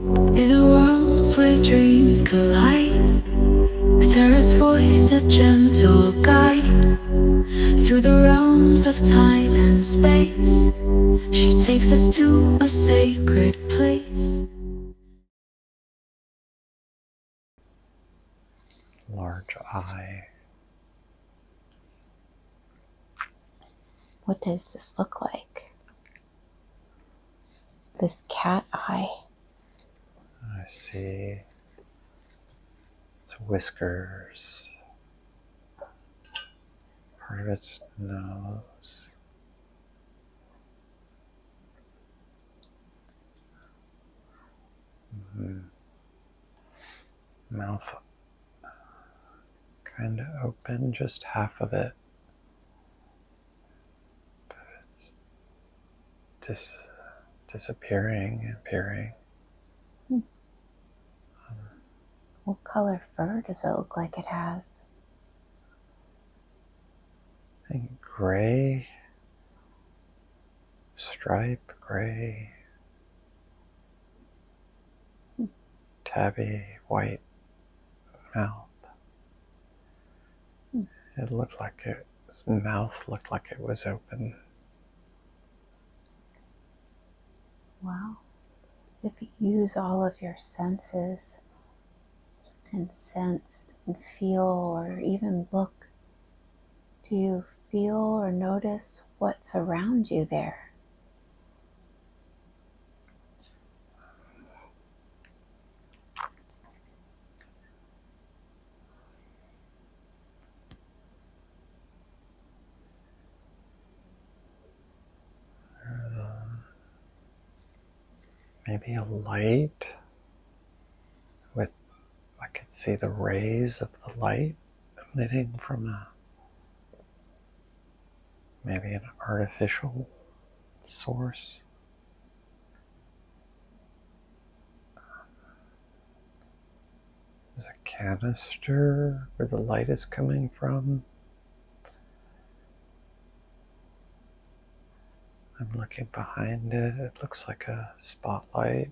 In a world where dreams collide, Sarah's voice a gentle guide. Through the realms of time and space, she takes us to a sacred place. Large eye. What does this look like? This cat eye. I see its whiskers, part of its nose. Mouth kind of open, just half of it. But it's disappearing and appearing. What color fur does it look like it has? I think gray, stripe gray, tabby white mouth. It looked like its mouth looked like it was open. Wow. If you use all of your senses and sense and feel or even look, do you feel or notice what's around you there? Maybe a light with, I could see the rays of the light emitting from maybe an artificial source. There's a canister where the light is coming from. I'm looking behind it. It looks like a spotlight.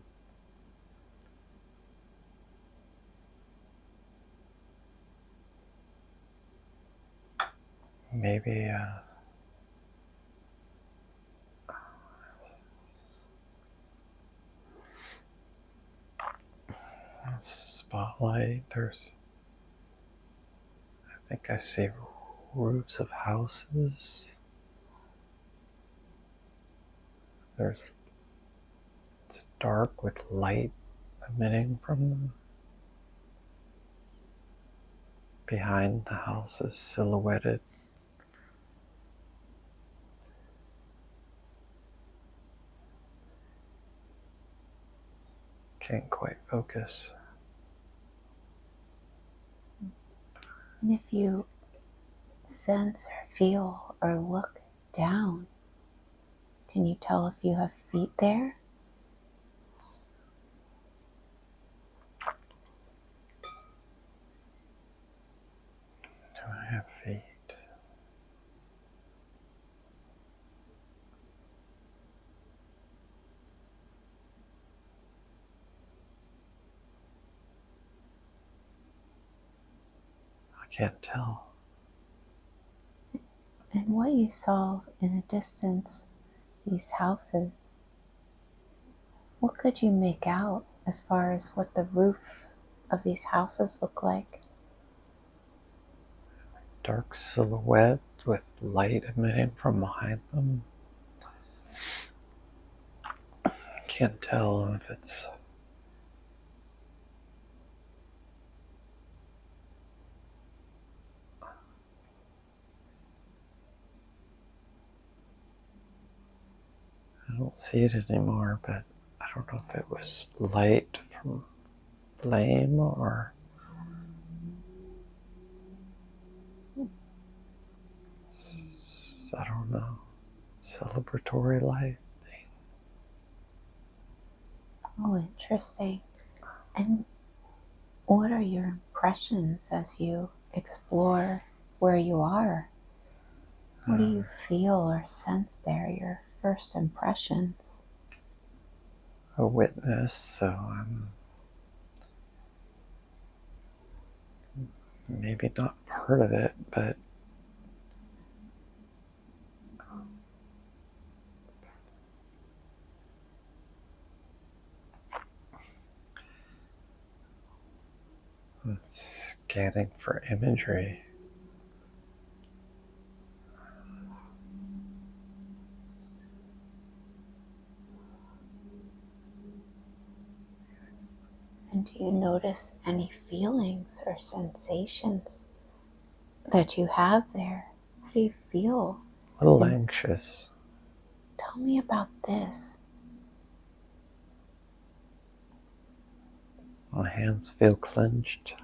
Maybe a spotlight. I think I see roofs of houses. It's dark with light emitting from them. Behind the houses, silhouetted. Can't quite focus. And if you sense or feel or look down, can you tell if you have feet there? Do I have feet? I can't tell. And what you saw in a distance, these houses, what could you make out as far as what the roof of these houses look like? Dark silhouette with light emitting from behind them. Can't tell if it's I don't see it anymore, but I don't know if it was light from flame or I don't know, celebratory light thing. Oh, interesting. And what are your impressions as you explore where you are? What do you feel or sense there, your first impressions? a witness, so I'm maybe not part of it, but I'm scanning for imagery. And do you notice any feelings or sensations that you have there? How do you feel? A little And anxious. tell me about this. My hands feel clenched.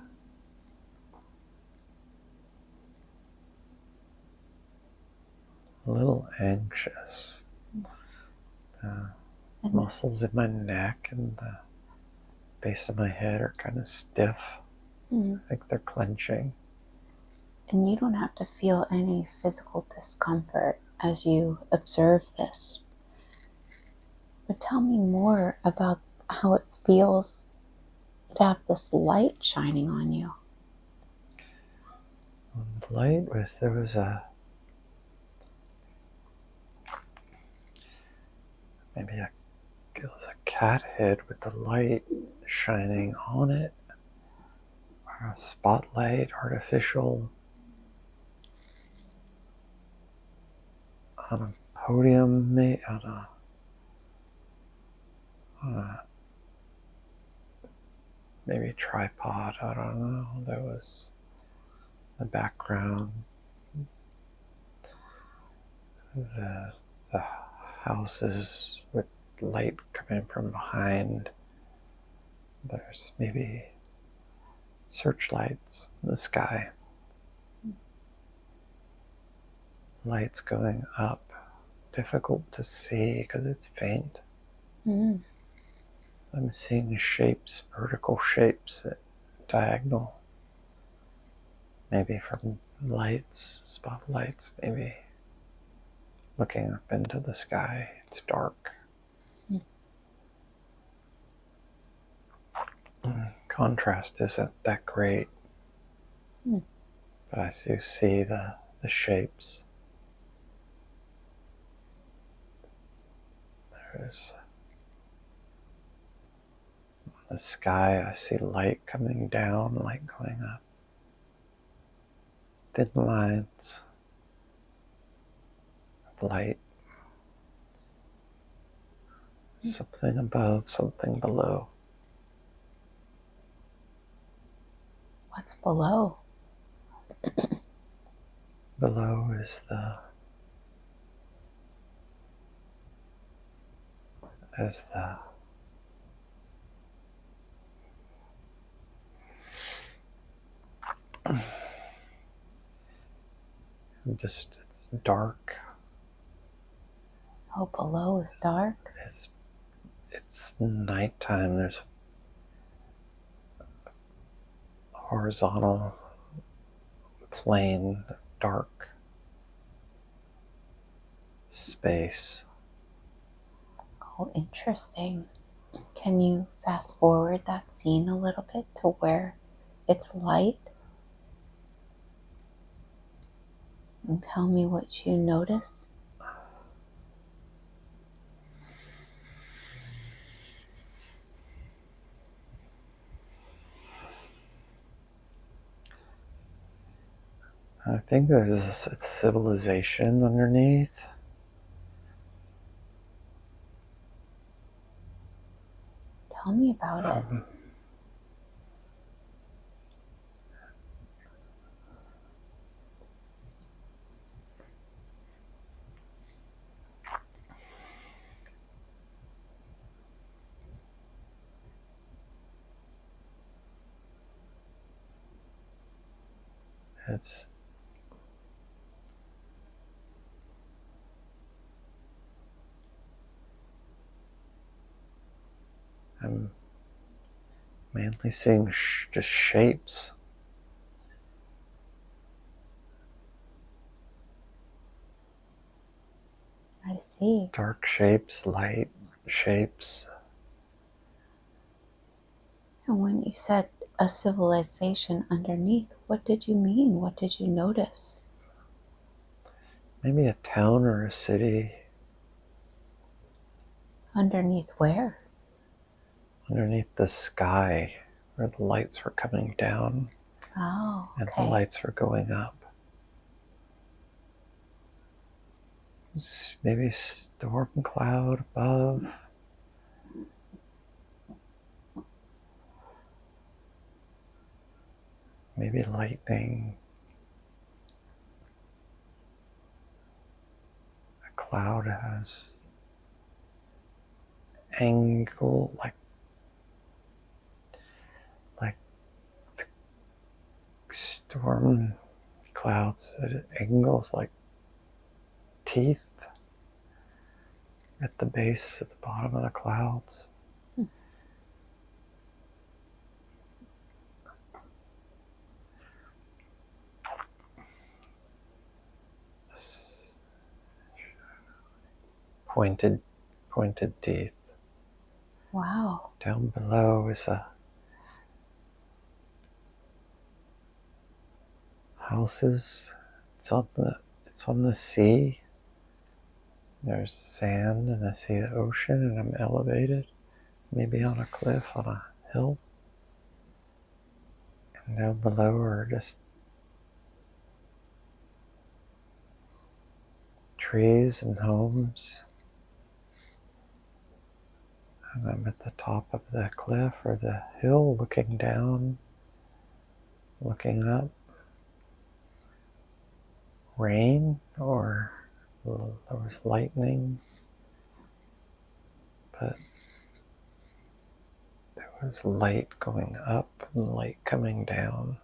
A little anxious. The muscles in my neck and the base of my head are kind of stiff. I think they're clenching. And you don't have to feel any physical discomfort as you observe this. But tell me more about how it feels to have this light shining on you. The light there was it was a cat head with the light shining on it, or a spotlight, artificial, on a podium, on a maybe a tripod. I don't know. There was the background, the houses with light coming from behind. There's maybe searchlights in the sky. Lights going up. Difficult to see because it's faint. I'm seeing shapes, vertical shapes at diagonal. Maybe from lights, spotlights, maybe looking up into the sky. It's dark. Contrast isn't that great, but I do see the shapes. There's the sky, I see light coming down, light going up. Thin lines of light. Something above, something below. What's below? Below is the it's dark. Oh, below is dark? It's nighttime. There's a horizontal plane, dark space. Oh, interesting. Can you fast forward that scene a little bit to where it's light? And tell me what you notice. I think there's a civilization underneath. Tell me about it. I'm mainly seeing just shapes. I see. Dark shapes, light shapes. And when you said a civilization underneath, what did you mean? What did you notice? Maybe a town or a city. Underneath where? Underneath the sky, where the lights were coming down Oh, and the okay. lights were going up. Maybe storm cloud above. Maybe lightning. A cloud has angle like the storm clouds. It angles like teeth at the base, at the bottom of the clouds. Pointed teeth. Wow. Down below is a houses. It's on the sea. There's sand and I see the ocean and I'm elevated, maybe on a cliff, on a hill. And down below are just trees and homes. And I'm at the top of the cliff or the hill looking down, looking up. Rain or there was lightning, but there was light going up and light coming down.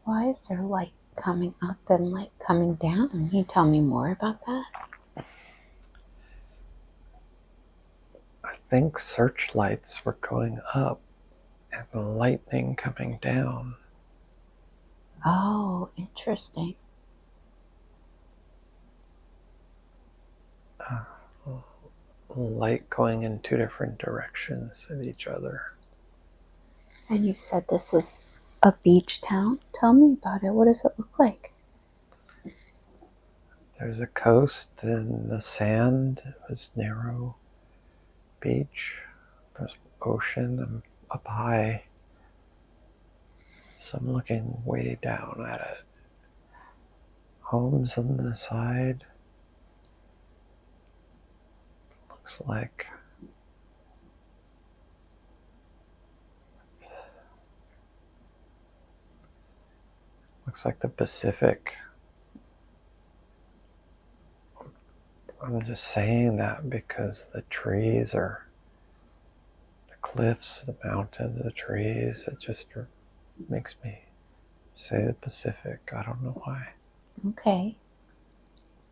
Why is there light coming up and light coming down? Can you tell me more about that? I think searchlights were going up and the lightning coming down. Oh, interesting. Light going in two different directions at each other. And you said this is a beach town? Tell me about it. What does it look like? There's a coast and the sand. It was narrow beach. There's ocean. I'm up high, so I'm looking way down at it. Homes on the side. Looks like the Pacific. I'm just saying that because the trees are the cliffs, the mountains, the trees. It just makes me say the Pacific. I don't know why. Okay.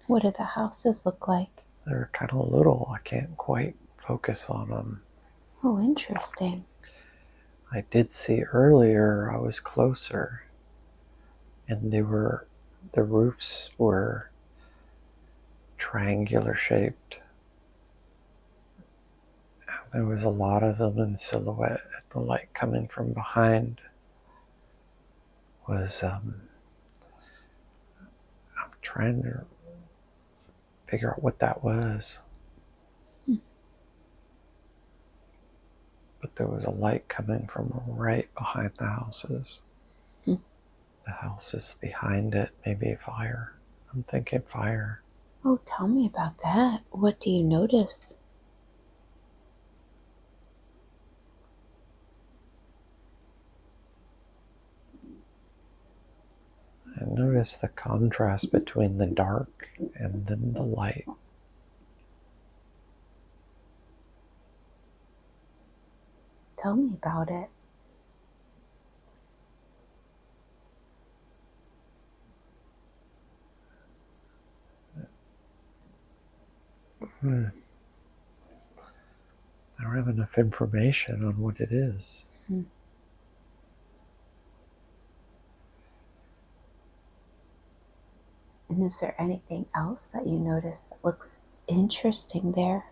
What do the houses look like? They're kind of little. I can't quite focus on them. Oh, interesting. I did see earlier, I was closer, and the roofs were triangular shaped. And there was a lot of them in silhouette. The light coming from behind was, I'm trying to figure out what that was. But there was a light coming from right behind the houses. The houses behind it, maybe fire. I'm thinking fire. Oh, tell me about that. What do you notice? I noticed the contrast between the dark and then the light. Tell me about it. I don't have enough information on what it is. And is there anything else that you notice that looks interesting there?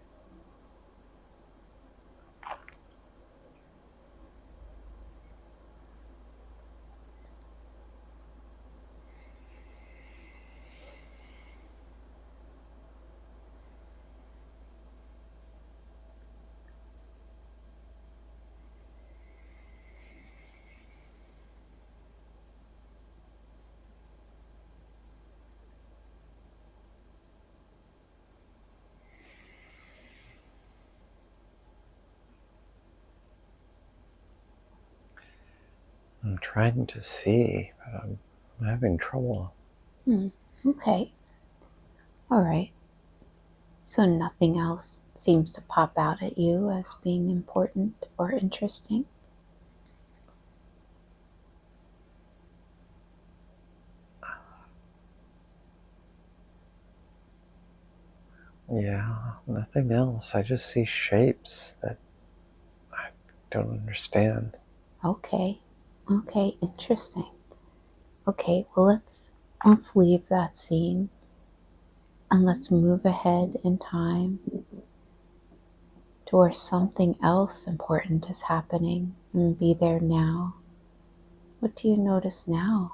I'm trying to see, but I'm having trouble. Okay. All right. So nothing else seems to pop out at you as being important or interesting? Yeah, nothing else. I just see shapes that I don't understand. Okay. Okay, interesting. Okay, well let's leave that scene and let's move ahead in time to where something else important is happening and be there now. What do you notice now?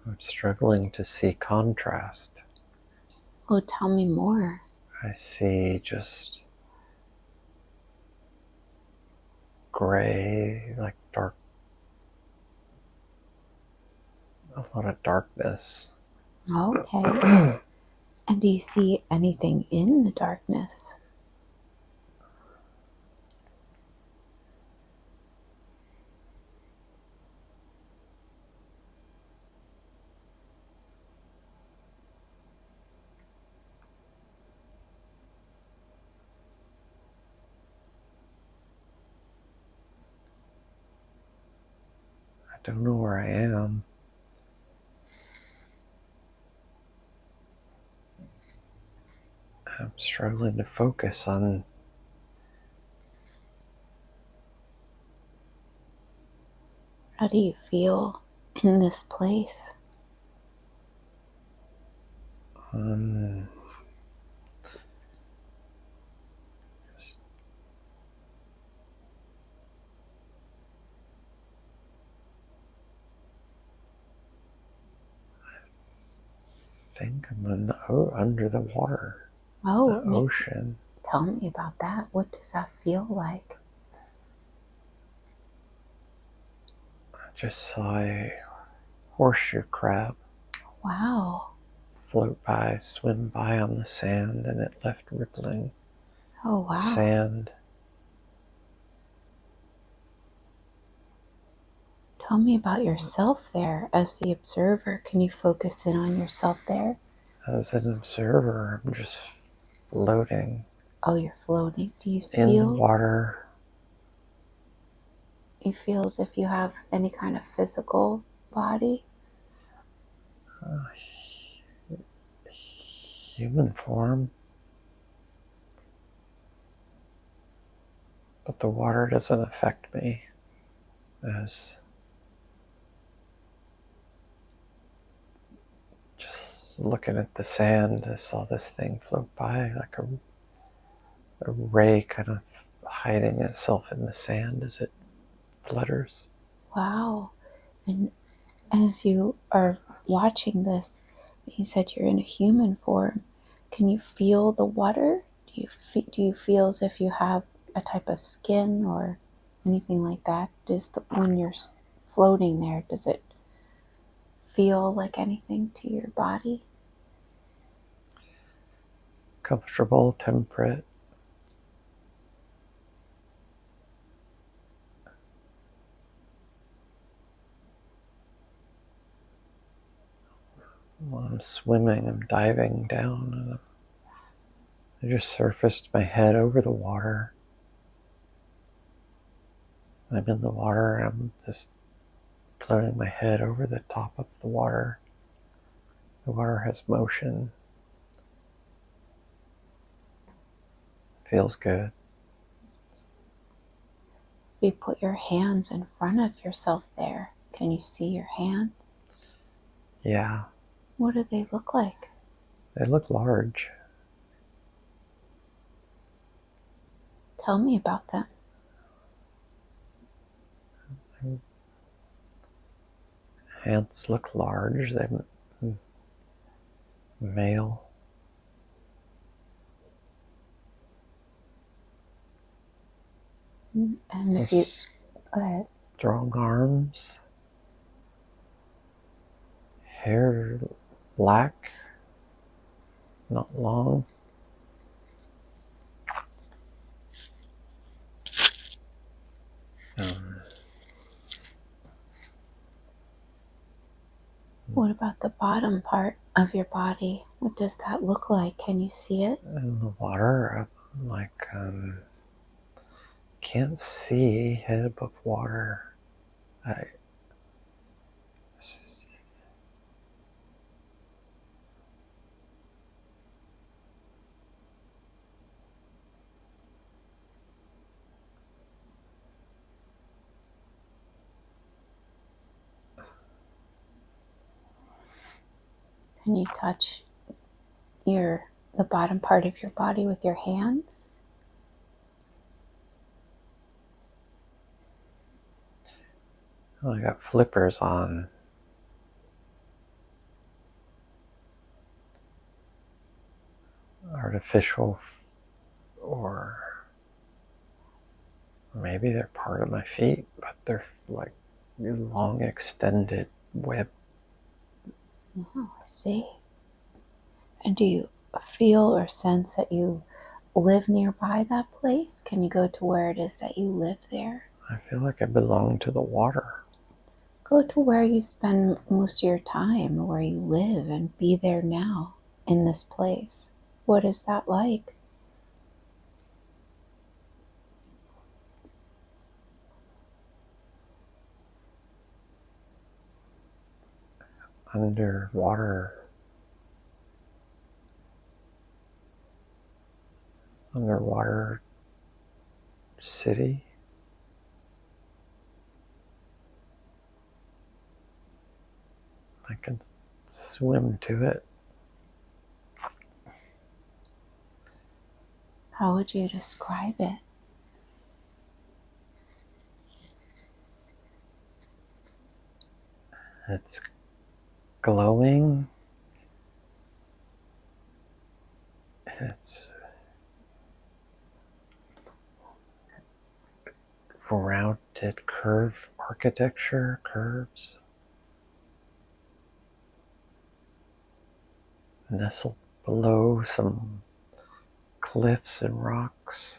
I'm struggling to see contrast. Oh, tell me more. I see just gray, like dark, a lot of darkness. Okay. And do you see anything in the darkness? I don't know where I am. I'm struggling to focus on. How do you feel in this place? Just think I'm under the water, Oh, the ocean. Tell me about that. What does that feel like? I just saw a horseshoe crab Wow. float by, swim by on the sand, and it left rippling Oh, wow. sand. Tell me about yourself there as the observer. Can you focus in on yourself there? As an observer, I'm just floating Oh, you're floating. Do you in the feel water. you feel as if you have any kind of physical body? Uh, Human form, but the water doesn't affect me. As just looking at the sand, I saw this thing float by like a ray kind of hiding itself in the sand as it flutters. Wow. And as you are watching this, you said you're in a human form. Can you feel the water? Do you feel as if you have a type of skin or anything like that? When you're floating there, does it feel like anything to your body? Comfortable, temperate. While I'm swimming, I'm diving down, and I just surfaced my head over the water. I'm in the water. I'm just floating my head over the top of the water. The water has motion. Feels good. You put your hands in front of yourself there. Can you see your hands? Yeah, What do they look like? they look large. Tell me about them. Hands look large. They're male. And if you go ahead. Strong arms. Hair black, not long. What about the bottom part of your body? What does that look like? Can you see it? In the water, can't see head above water. Can you touch the bottom part of your body with your hands? I got flippers on. Artificial, or maybe they're part of my feet, but they're like long extended web. Oh, I see. And do you feel or sense that you live nearby that place? Can you go to where it is that you live there? I feel like I belong to the water. Go to where you spend most of your time, where you live, and be there now in this place. What is that like? Underwater city. I can swim to it. How would you describe it? It's glowing. It's rounded curve architecture, curves. Nestled below some cliffs and rocks.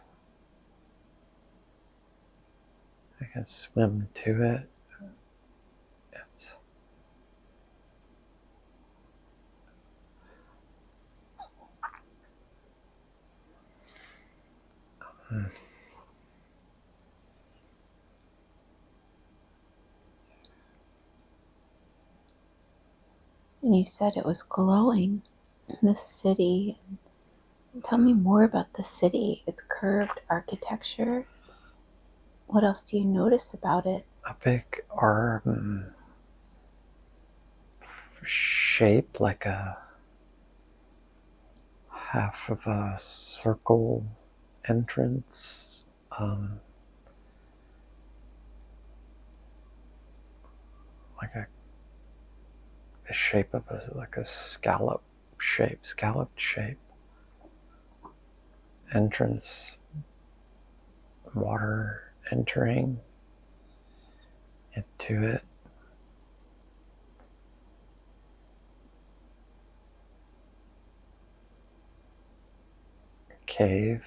I can swim to it. It's And you said it was glowing in the city. Tell me more about the city, its curved architecture. What else do you notice about it? a big arm shape, like a half of a circle entrance. Like the shape of a scalloped shape. Entrance, water entering into it. Cave.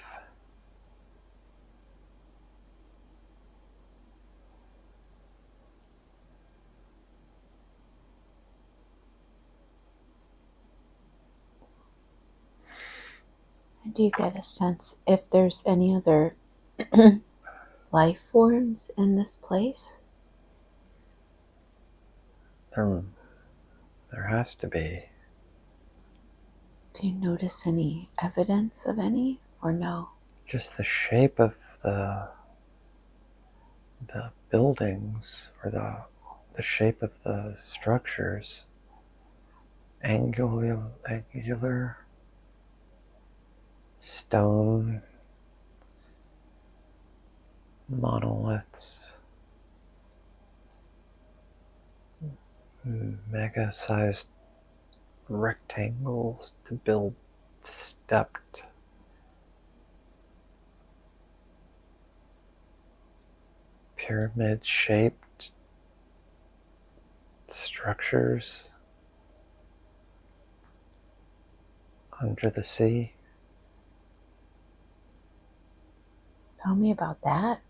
Do you get a sense if there's any other life forms in this place? There has to be. Do you notice any evidence of any or no? Just the shape of the buildings, or the shape of the structures, angular stone monoliths, mega-sized rectangles to build stepped pyramid-shaped structures under the sea. Tell me about that.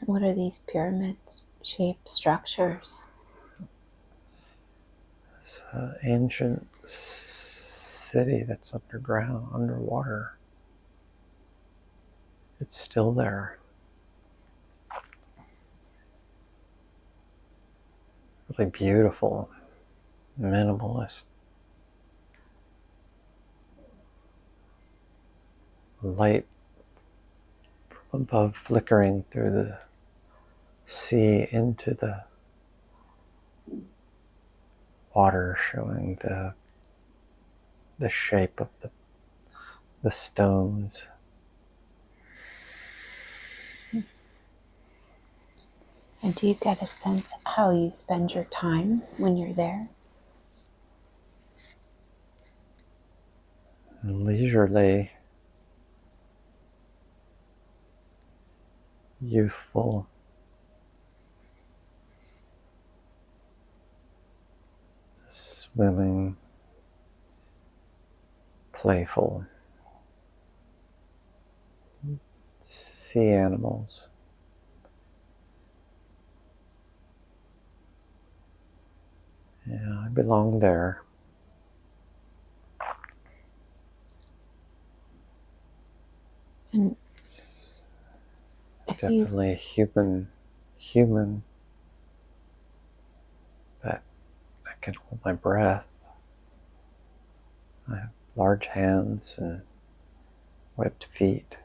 What are these pyramid-shaped structures? It's an ancient city that's underground, underwater. It's still there. Really beautiful, minimalist. Light from above flickering through the sea into the water, showing the shape of the stones. And do you get a sense of how you spend your time when you're there? Leisurely, youthful, swimming, playful. Sea animals. Yeah, I belong there. And Definitely human, but I can hold my breath. I have large hands and webbed feet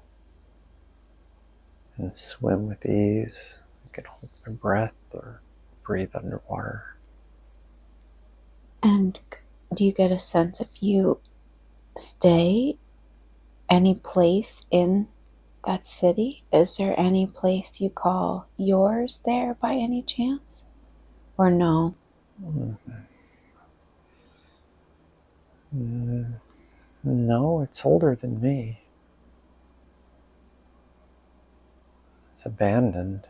and swim with ease. I can hold my breath or breathe underwater. And do you get a sense if you stay any place in that city? Is there any place you call yours there by any chance? Or no? No, it's older than me. It's abandoned.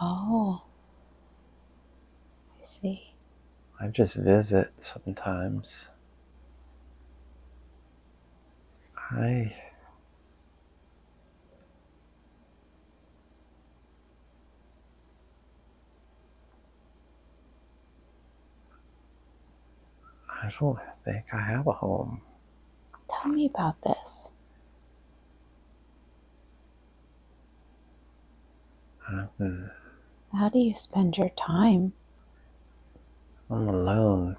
Oh, I see. I just visit sometimes. I don't think I have a home. Tell me about this. How do you spend your time? I'm alone.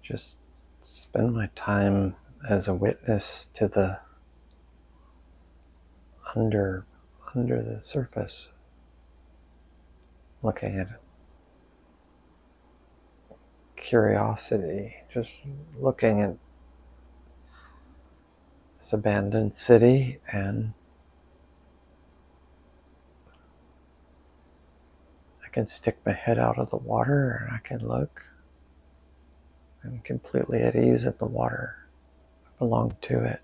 Just spend my time as a witness to the under the surface, looking at curiosity, just looking at this abandoned city, and I can stick my head out of the water and I can look. I'm completely at ease in the water. I belong to it.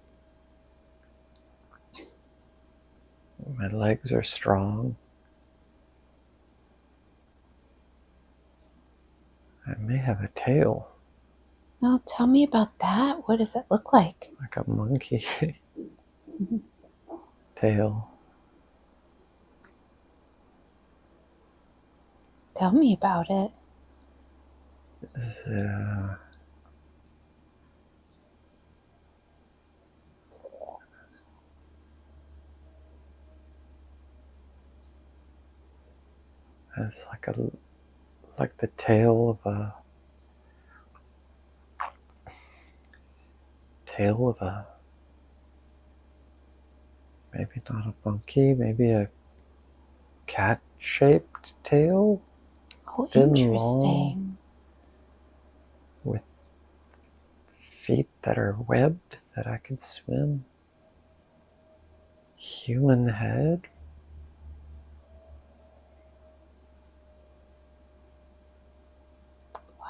My legs are strong. I may have a tail, No, tell me about that. What does it look like? like a monkey tail. Tell me about it. It's, It's like the tail of a maybe not a monkey, maybe a cat-shaped tail. Oh, Thin, interesting. long, with feet that are webbed that I could swim. Human head.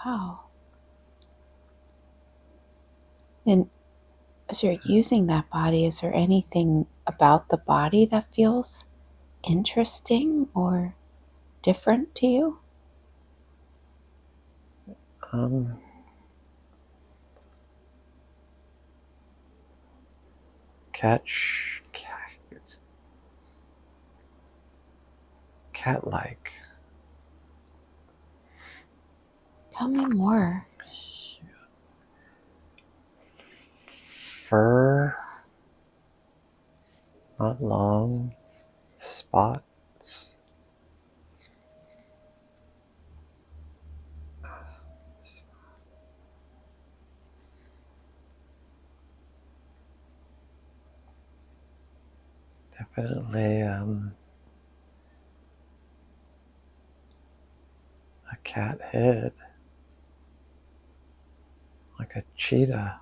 Wow. And as you're using that body, is there anything about the body that feels interesting or different to you? Cat-like. Tell me more. Fur, not long, spots. Definitely a cat head, like a cheetah.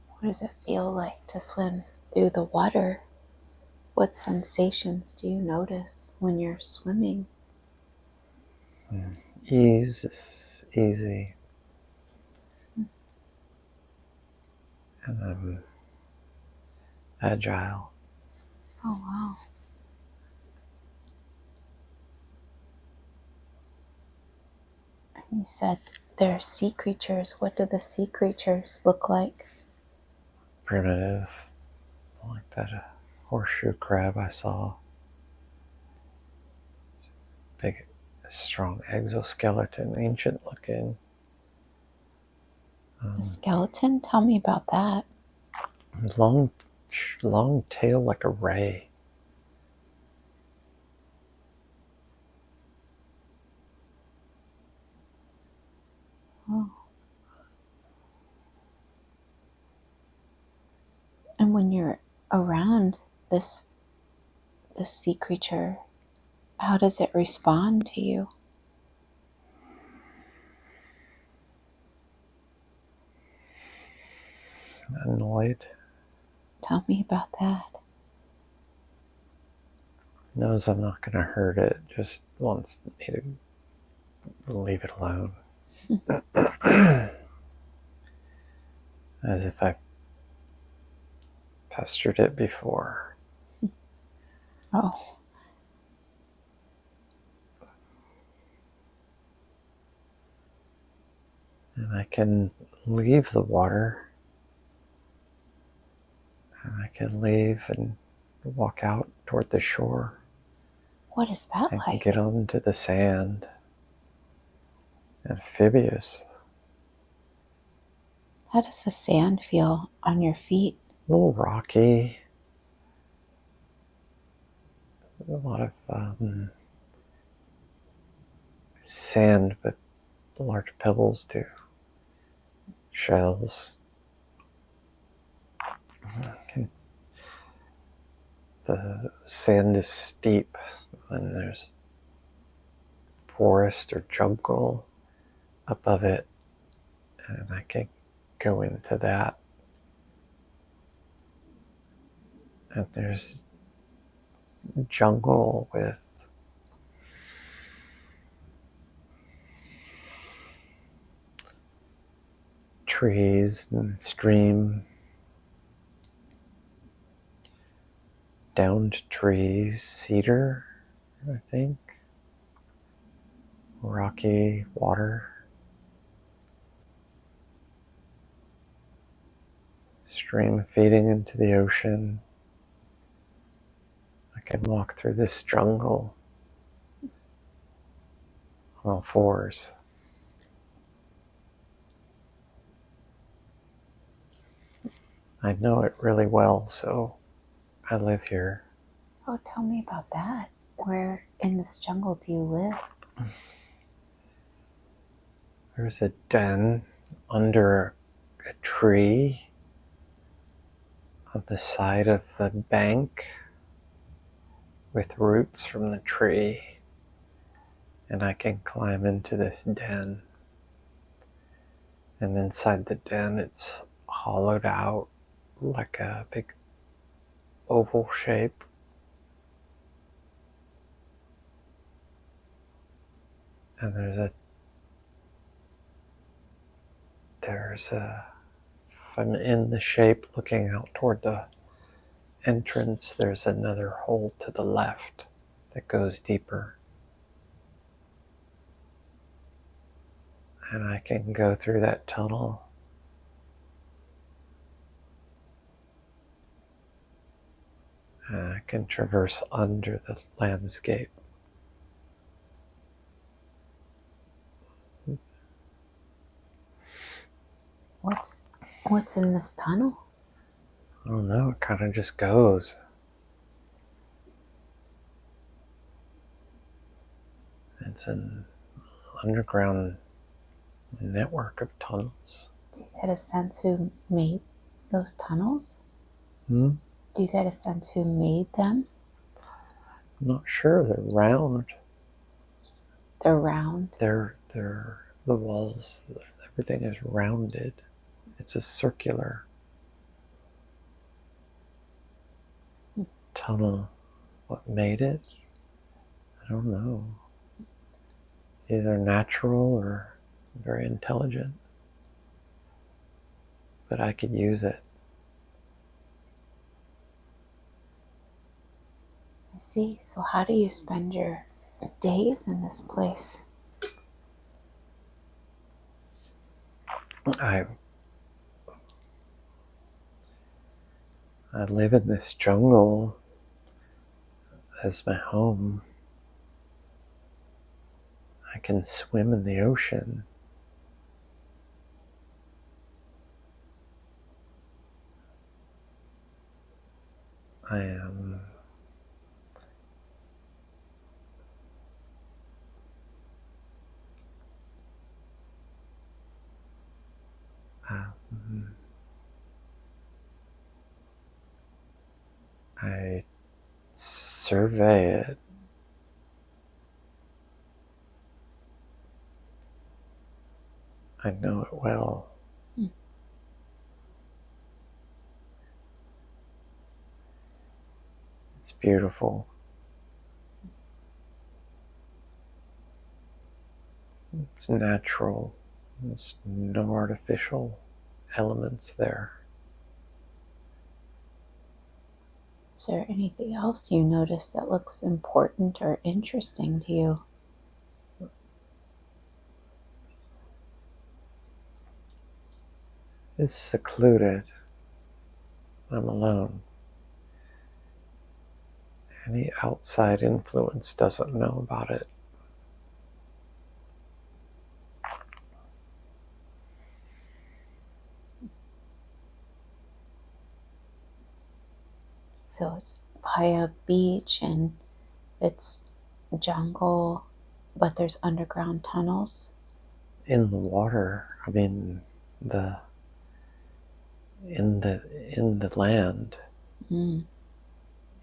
What does it feel like to swim through the water? What sensations do you notice when you're swimming? Ease is easy. And I'm agile. Oh, wow. And you said there are sea creatures. What do the sea creatures look like? Primitive, like that horseshoe crab I saw. Big, strong exoskeleton, ancient looking. A skeleton? Tell me about that. Long tail like a ray. Oh. And when you're around this sea creature, how does it respond to you? Annoyed. Tell me about that. Knows I'm not going to hurt it, just wants me to leave it alone. As if I pestered it before. Oh. And I can leave the water. And I can leave and walk out toward the shore. What is that I can like? get onto the sand. Amphibious. How does the sand feel on your feet? A little rocky. A lot of sand, but large pebbles too. Shells. The sand is steep when there's forest or jungle above it, and I can go into that. And there's jungle with trees and stream, downed trees, cedar, I think, rocky water, stream feeding into the ocean. I can walk through this jungle on all fours. I know it really well, so I live here. Oh, tell me about that. Where in this jungle do you live? There's a den under a tree on the side of the bank with roots from the tree, and I can climb into this den. And inside the den, it's hollowed out like a big oval shape. And if I'm in the shape looking out toward the entrance, there's another hole to the left that goes deeper. And I can go through that tunnel. And I can traverse under the landscape. What's in this tunnel? I don't know, it kind of just goes. It's an underground network of tunnels. Do you get a sense who made those tunnels? Hmm? Do you get a sense who made them? I'm not sure, they're round. They're round. They're the walls, everything is rounded. It's a circular tunnel. What made it? I don't know. Either natural or very intelligent. But I could use it. I see. So how do you spend your days in this place? I live in this jungle as my home. I can swim in the ocean. I am I survey it. I know it well. It's beautiful. It's natural. There's no artificial elements there. Is there anything else you notice that looks important or interesting to you? It's secluded. I'm alone. Any outside influence doesn't know about it. So it's by a beach and it's jungle, but there's underground tunnels. In the water, I mean, in the land. Mm.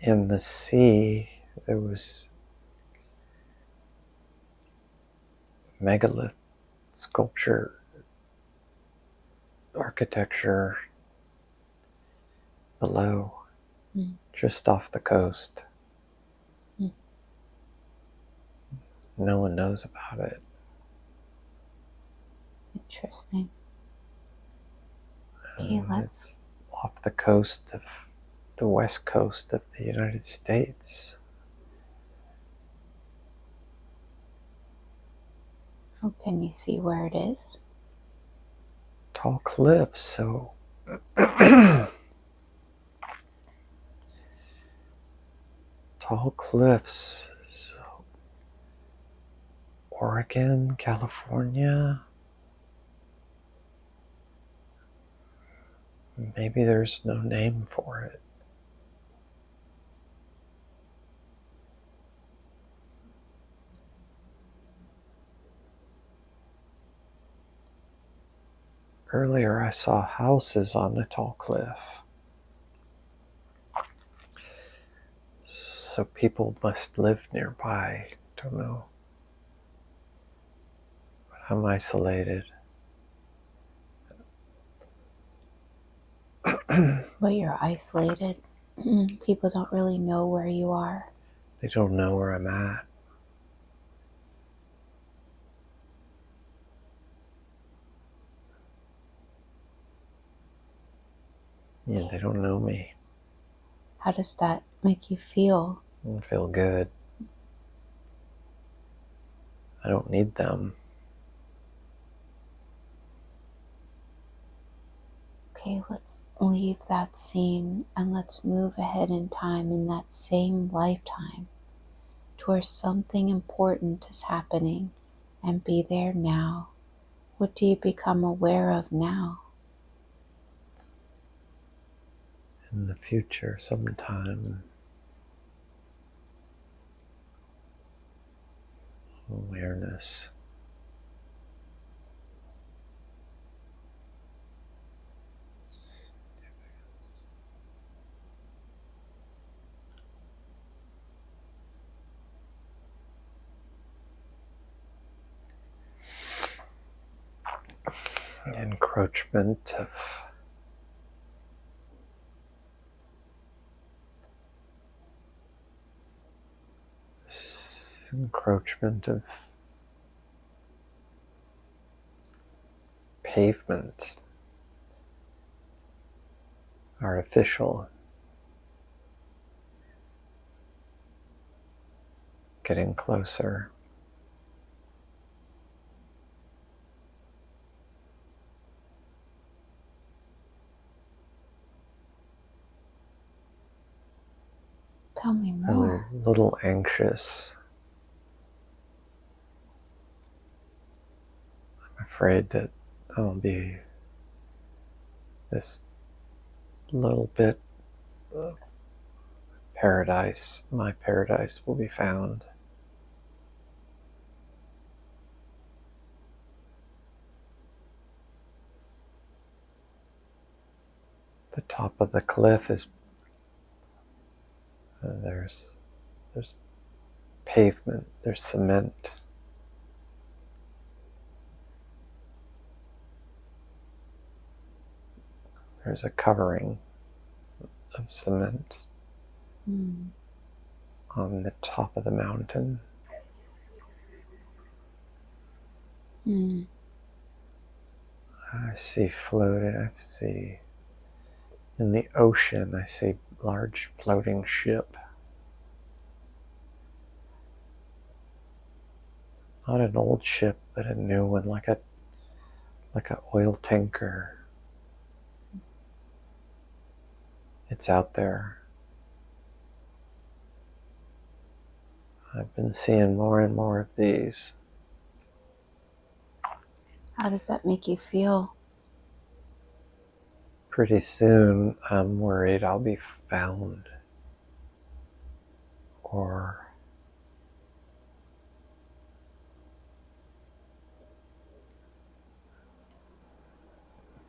In the sea, there was megalith sculpture, architecture below, just off the coast. No one knows about it. Interesting. Okay, It's off the coast of the west coast of the United States. Oh, can you see where it is? Tall cliffs, so tall cliffs. So Oregon, California, Maybe there's no name for it. Earlier I saw houses on the tall cliff. So people must live nearby. Don't know. But I'm isolated. But you're isolated. People don't really know where you are. They don't know where I'm at. Yeah, they don't know me. How does that make you feel? I feel good. I don't need them. Okay, let's leave that scene and let's move ahead in time in that same lifetime to where something important is happening and be there now. What do you become aware of now? In the future, sometime. Awareness. Encroachment of pavement, artificial, getting closer. Tell me more. A little anxious. I'm afraid that I'll be this little bit of paradise. My paradise will be found. The top of the cliff is there's pavement, there's cement. There's a covering of cement on the top of the mountain. I see floating, I see in the ocean, I see large floating ship. Not an old ship, but a new one, like a oil tanker. It's out there. I've been seeing more and more of these. How does that make you feel? Pretty soon, I'm worried I'll be found. Or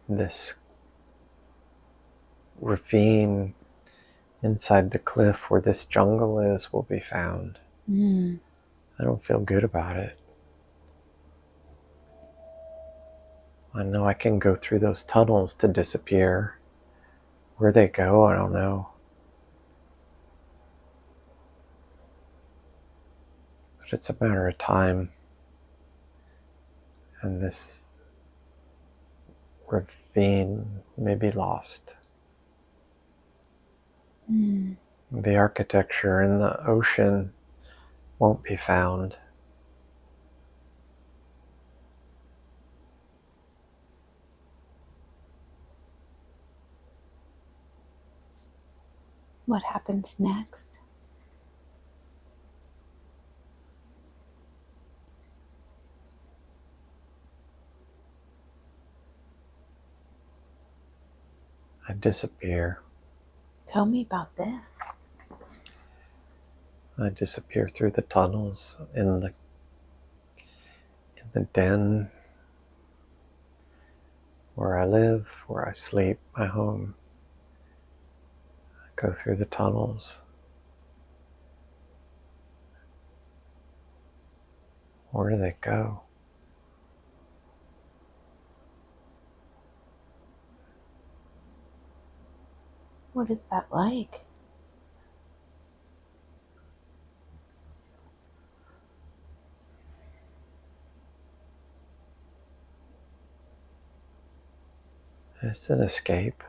this ravine inside the cliff where this jungle is will be found. I don't feel good about it. I know I can go through those tunnels to disappear. Where they go, I don't know. But it's a matter of time. And this ravine may be lost. The architecture in the ocean won't be found. What happens next? I disappear. Tell me about this. I disappear through the tunnels in the den where I live, where I sleep, my home. I go through the tunnels. Where do they go? What is that like? It's an escape.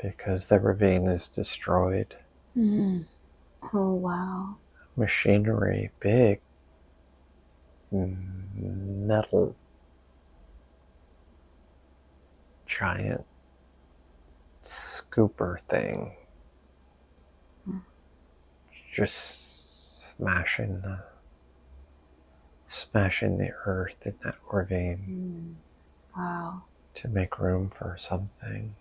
Because the ravine is destroyed. Mm. Oh, wow. Machinery, big metal giant scooper thing just smashing the earth in that ravine Wow. to make room for something.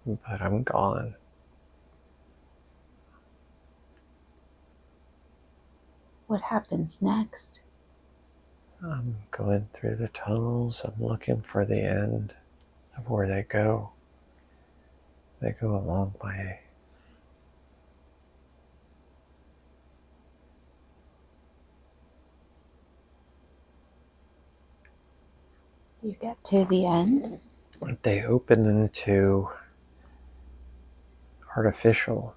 But I'm gone. What happens next? I'm going through the tunnels. I'm looking for the end of where they go. They go a long way. You get to the end? They open into artificial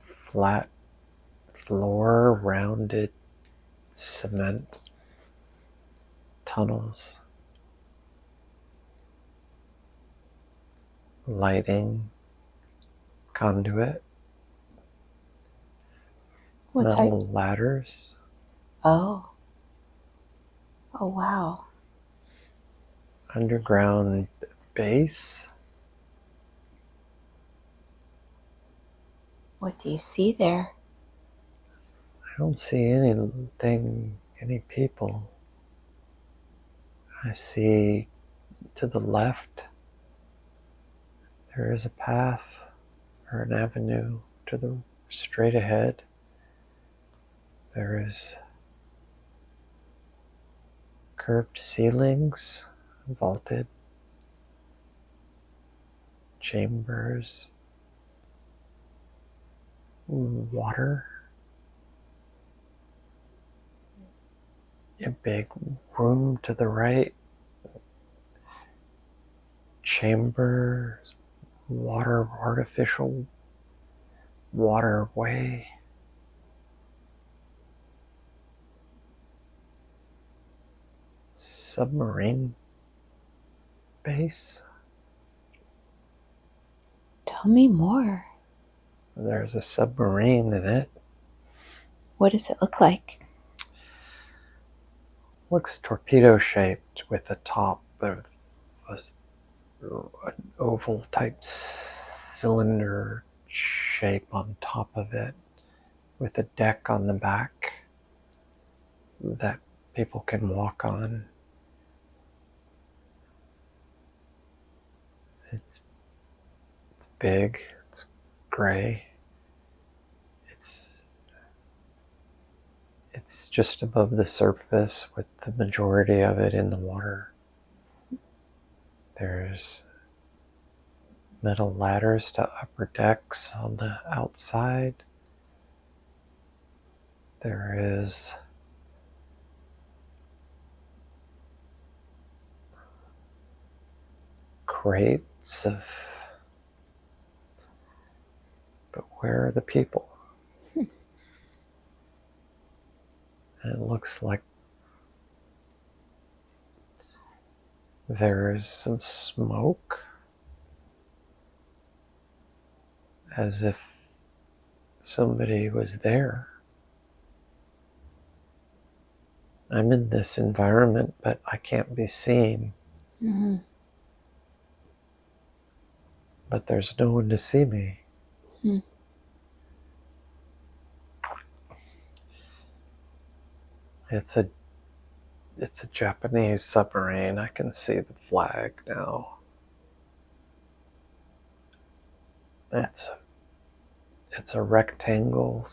flat floor, rounded cement tunnels, lighting, conduit, What type? metal ladders, Oh. Oh, wow. underground base. What do you see there? I don't see anything, any people. I see to the left there is a path or an avenue to the straight ahead. There is curved ceilings, vaulted chambers, water, a big room to the right, chambers, water, artificial waterway. Submarine base. Tell me more. There's a submarine in it. What does it look like? Looks torpedo shaped with a top of an oval type cylinder shape on top of it, with a deck on the back that people can walk on. It's big, it's gray, it's just above the surface with the majority of it in the water. There's metal ladders to upper decks on the outside. There is crates of, but where are the people? And it looks like there is some smoke, as if somebody was there. I'm in this environment, but I can't be seen. Mm-hmm. But there's no one to see me. It's a Japanese submarine. I can see the flag now. It's a rectangle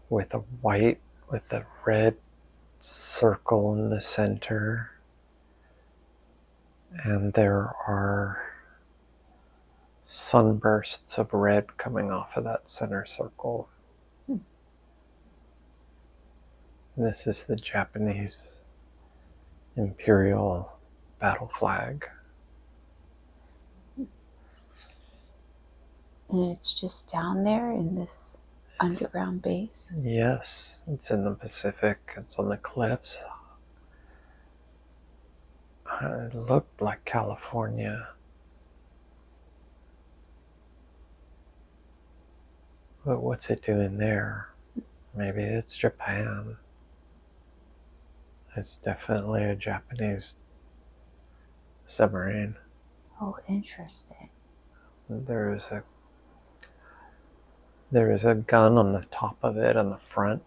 with a red circle in the center, and there are sunbursts of red coming off of that center circle. This is the Japanese Imperial battle flag. And it's just down there in this underground base? Yes, it's in the Pacific. It's on the cliffs. It looked like California. But what's it doing there? Maybe it's Japan. It's definitely a Japanese submarine. Oh, interesting. There is a gun on the top of it on the front.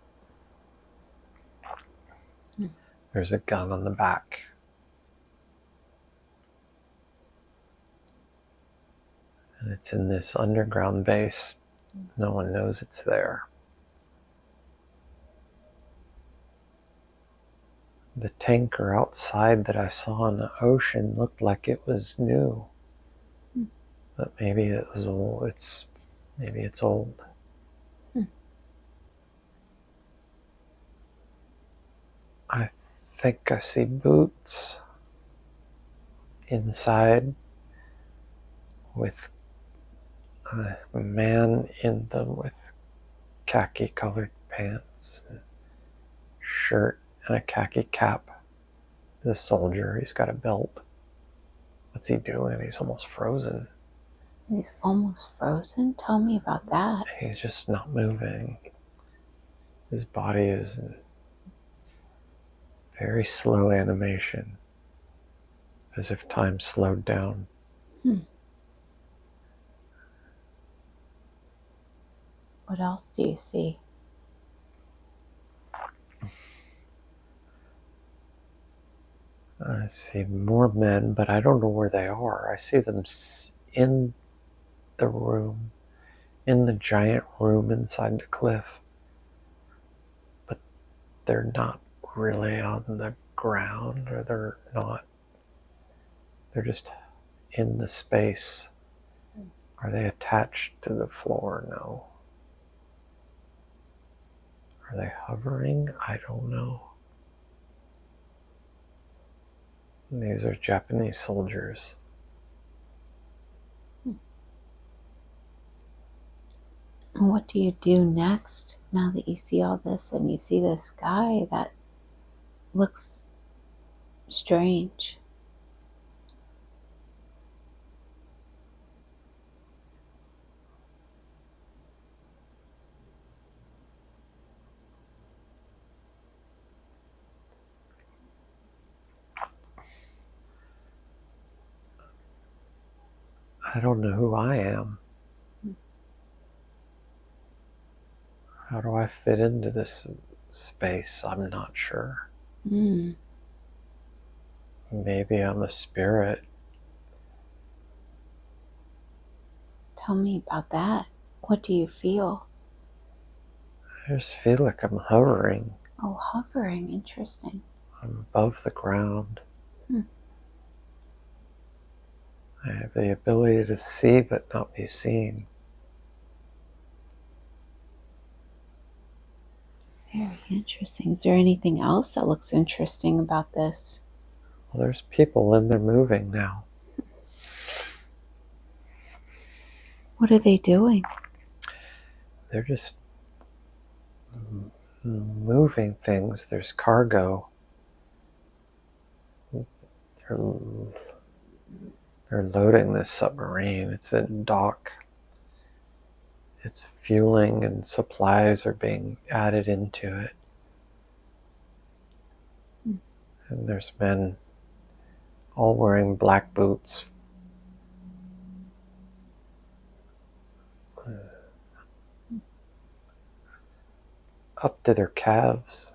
There's a gun on the back. And it's in this underground base. No one knows it's there. The tanker outside that I saw in the ocean looked like it was new. But maybe it was old. Maybe it's old. I think I see boots inside with a man in them with khaki colored pants and shirt and a khaki cap. The soldier, he's got a belt. What's he doing? He's almost frozen. He's almost frozen? Tell me about that. He's just not moving. His body is in very slow animation, as if time slowed down. What else do you see? I see more men, but I don't know where they are. I see them in the room, in the giant room inside the cliff. But they're not really on the ground, or they're just in the space. Are they attached to the floor? No. Are they hovering? I don't know. And these are Japanese soldiers. And what do you do next now that you see all this and you see this guy that looks strange? I don't know who I am. How do I fit into this space? I'm not sure. Maybe I'm a spirit. Tell me about that. What do you feel? I just feel like I'm hovering. Oh, hovering. Interesting. I'm above the ground. I have the ability to see but not be seen. Very interesting. Is there anything else that looks interesting about this? Well, there's people and they're moving now. What are they doing? They're just moving things. There's cargo. They're loading this submarine. It's in dock. It's fueling and supplies are being added into it. And there's men all wearing black boots. Up to their calves.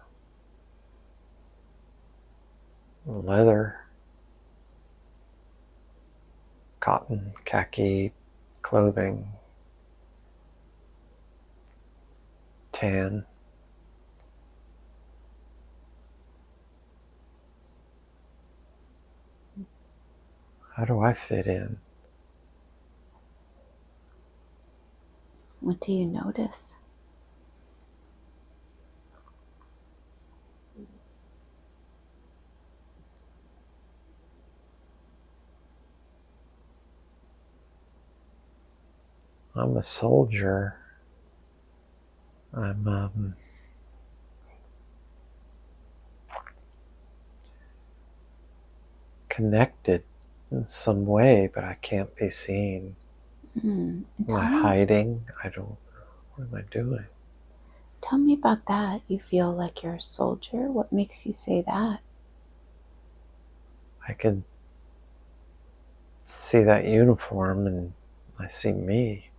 leather, cotton, khaki clothing, tan. How do I fit in? What do you notice? I'm a soldier. I'm connected in some way, but I can't be seen. Am I hiding? I don't. What am I doing? Tell me about that. You feel like you're a soldier? What makes you say that? I can see that uniform and I see me.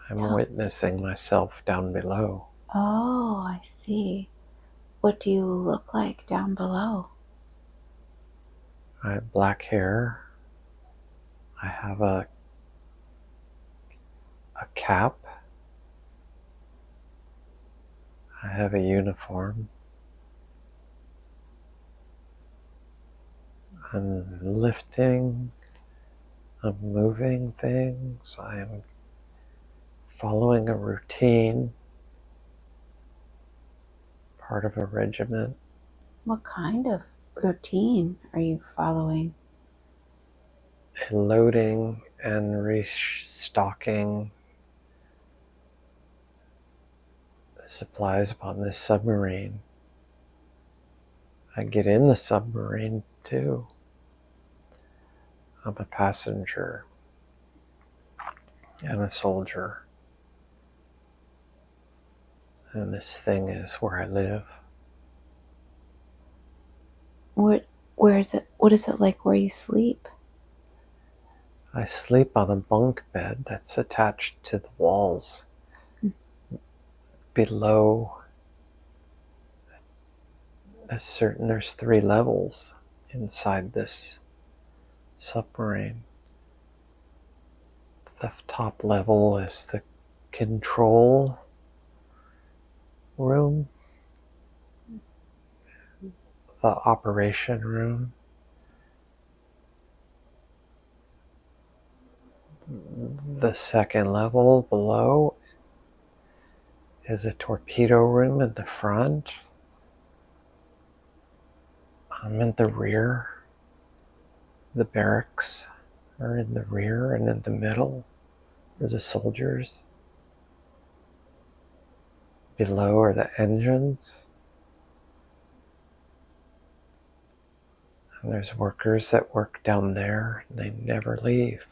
I'm witnessing myself down below. Oh, I see. What do you look like down below? I have black hair. I have a cap. I have a uniform. I'm lifting. I'm moving things. I am following a routine, part of a regiment. What kind of routine are you following? Loading and restocking supplies upon this submarine. I get in the submarine too. I'm a passenger and a soldier. And this thing is where I live. Where is it? What is it like where you sleep? I sleep on a bunk bed that's attached to the walls. Below there's 3 levels inside this submarine. The top level is the control room, the operation room. The second level below is a torpedo room in the front. I'm in the rear. The barracks are in the rear, and in the middle are the soldiers. Below are the engines. And there's workers that work down there, and they never leave.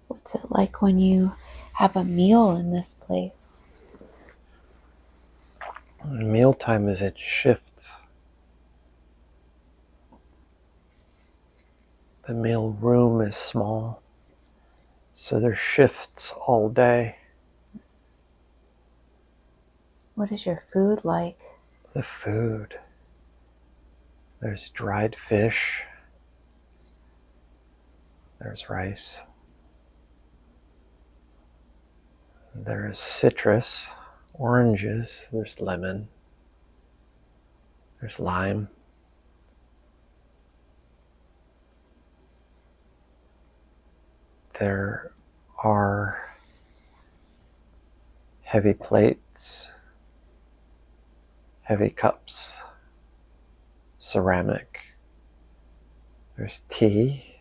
What's it like when you have a meal in this place? Mealtime is in shifts. The meal room is small, so there's shifts all day. What is your food like? The food. There's dried fish. There's rice. There's citrus, oranges. There's lemon. There's lime. There are heavy plates, heavy cups, ceramic. There's tea.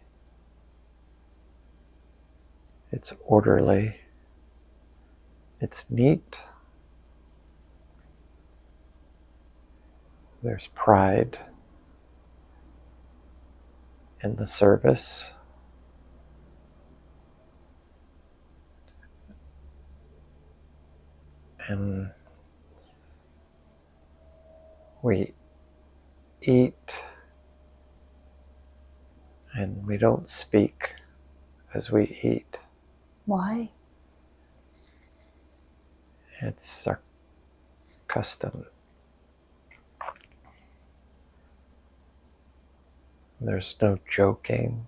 It's orderly. It's neat. There's pride in the service. And we eat and we don't speak. as we eat. Why? It's our custom. There's no joking.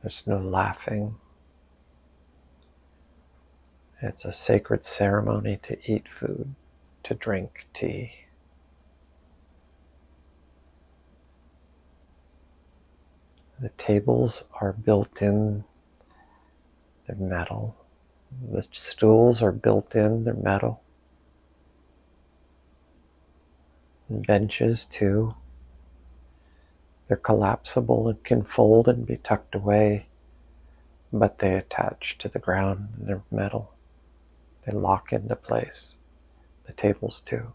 There's no laughing. It's a sacred ceremony to eat food, to drink tea. The tables are built in, they're metal. The stools are built in, they're metal. And benches too. They're collapsible and can fold and be tucked away, but they attach to the ground and they're metal. They lock into place. The tables too.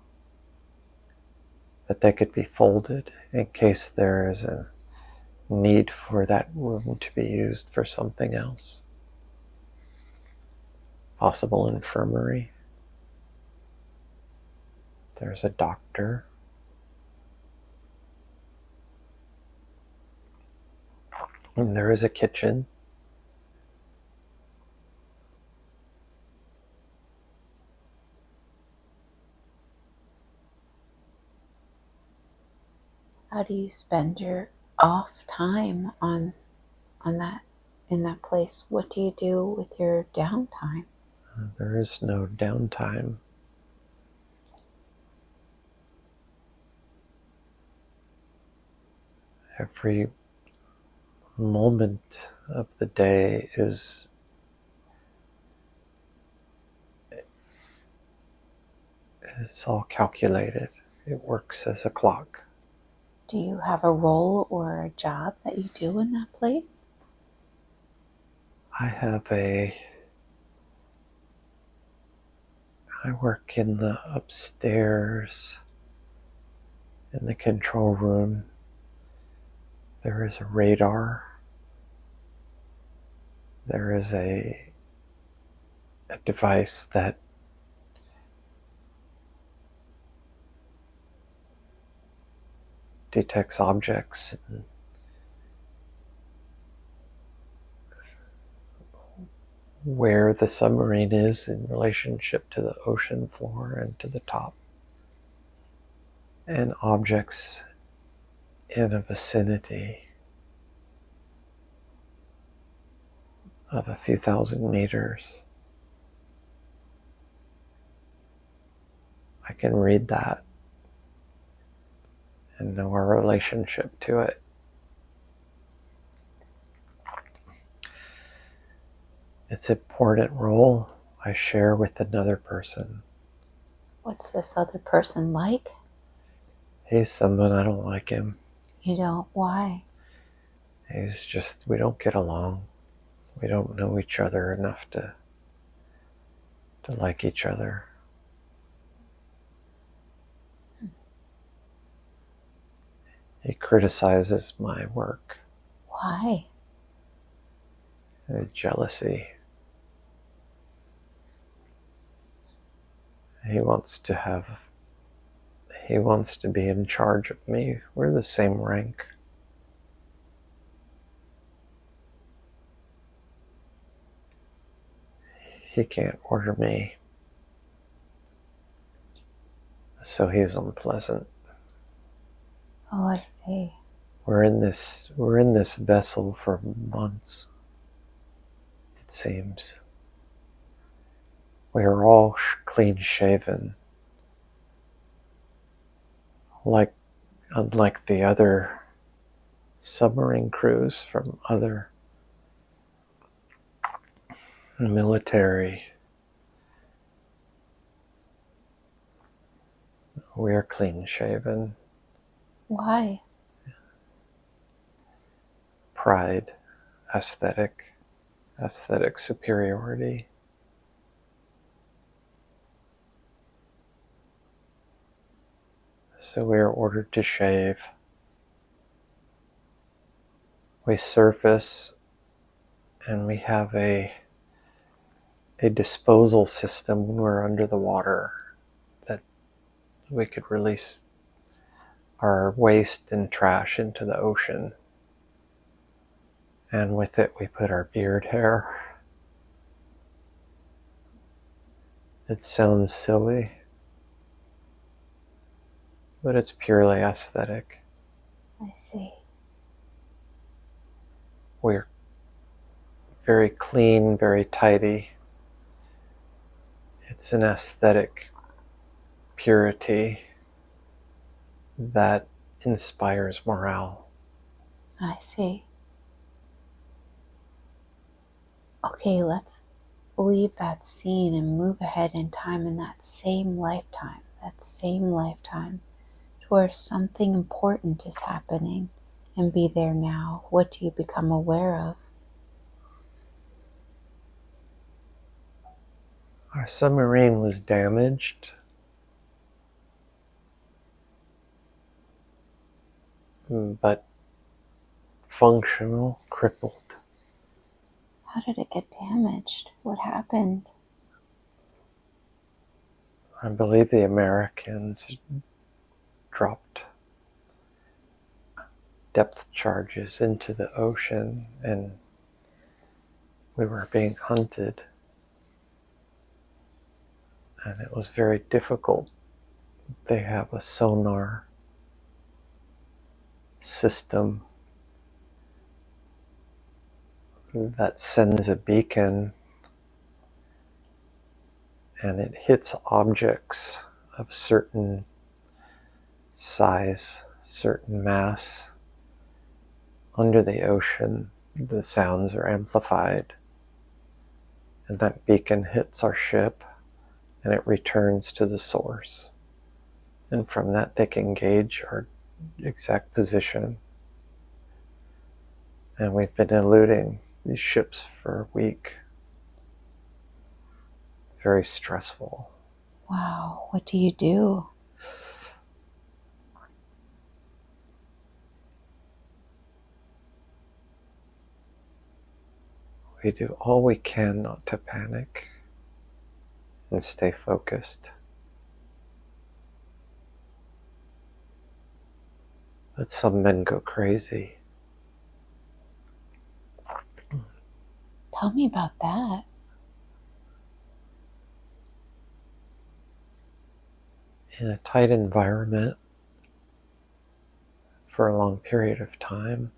That they could be folded in case there is a need for that room to be used for something else. Possible infirmary. There's a doctor. And there is a kitchen. How do you spend your off time on that, in that place? What do you do with your downtime? There is no downtime. Every moment of the day is all calculated. It works as a clock. Do you have a role or a job that you do in that place? I work in the upstairs, in the control room. There is a radar. There is a device that detects objects and where the submarine is in relationship to the ocean floor and to the top, and objects in a vicinity of a few thousand meters. I can read that and know our relationship to it. It's an important role I share with another person. What's this other person like? He's someone I don't like him. You don't? Why? He's just, we don't get along. We don't know each other enough to like each other. He criticizes my work. Why? There's jealousy. He wants to be in charge of me. We're the same rank. He can't order me. So he's unpleasant. Oh, I see. We're in this vessel for months, it seems. We are all clean shaven. Unlike the other submarine crews from other military, we are clean shaven. Why? Pride, aesthetic superiority. So we are ordered to shave. We surface and we have a disposal system when we're under the water that we could release our waste and trash into the ocean. And with it we put our beard hair. It sounds silly, but it's purely aesthetic. I see. We're very clean, very tidy. It's an aesthetic purity that inspires morale. I see. Okay, let's leave that scene and move ahead in time in that same lifetime, to where something important is happening, and be there now. What do you become aware of? Our submarine was damaged, but functional, crippled. How did it get damaged? What happened? I believe the Americans dropped depth charges into the ocean and we were being hunted. And it was very difficult. They have a sonar system that sends a beacon and it hits objects of certain size, certain mass. Under the ocean, the sounds are amplified, and that beacon hits our ship and it returns to the source. And from that they can gauge our exact position. And we've been eluding these ships for a week. Very stressful. Wow, what do you do? We do all we can not to panic and stay focused. But some men go crazy. Tell me about that. In a tight environment for a long period of time,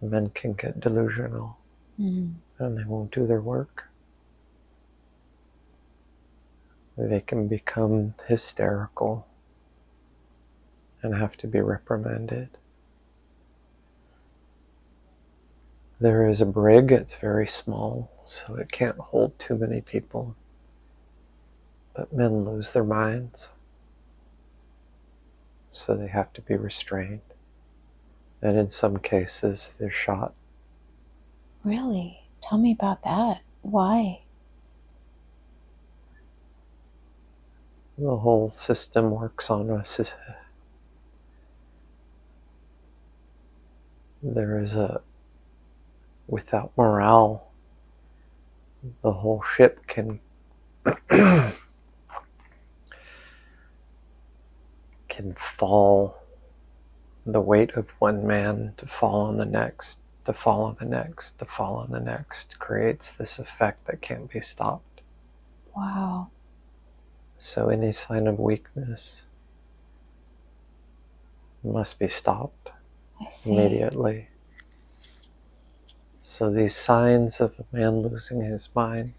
men can get delusional and they won't do their work. They can become hysterical and have to be reprimanded. There is a brig, it's very small, so it can't hold too many people. But men lose their minds, so they have to be restrained. And in some cases, they're shot. Really? Tell me about that. Why? The whole system works on us. Without morale, the whole ship can fall, the weight of one man to fall on the next, to fall on the next, to fall on the next, creates this effect that can't be stopped. Wow. So any sign of weakness must be stopped immediately. So these signs of a man losing his mind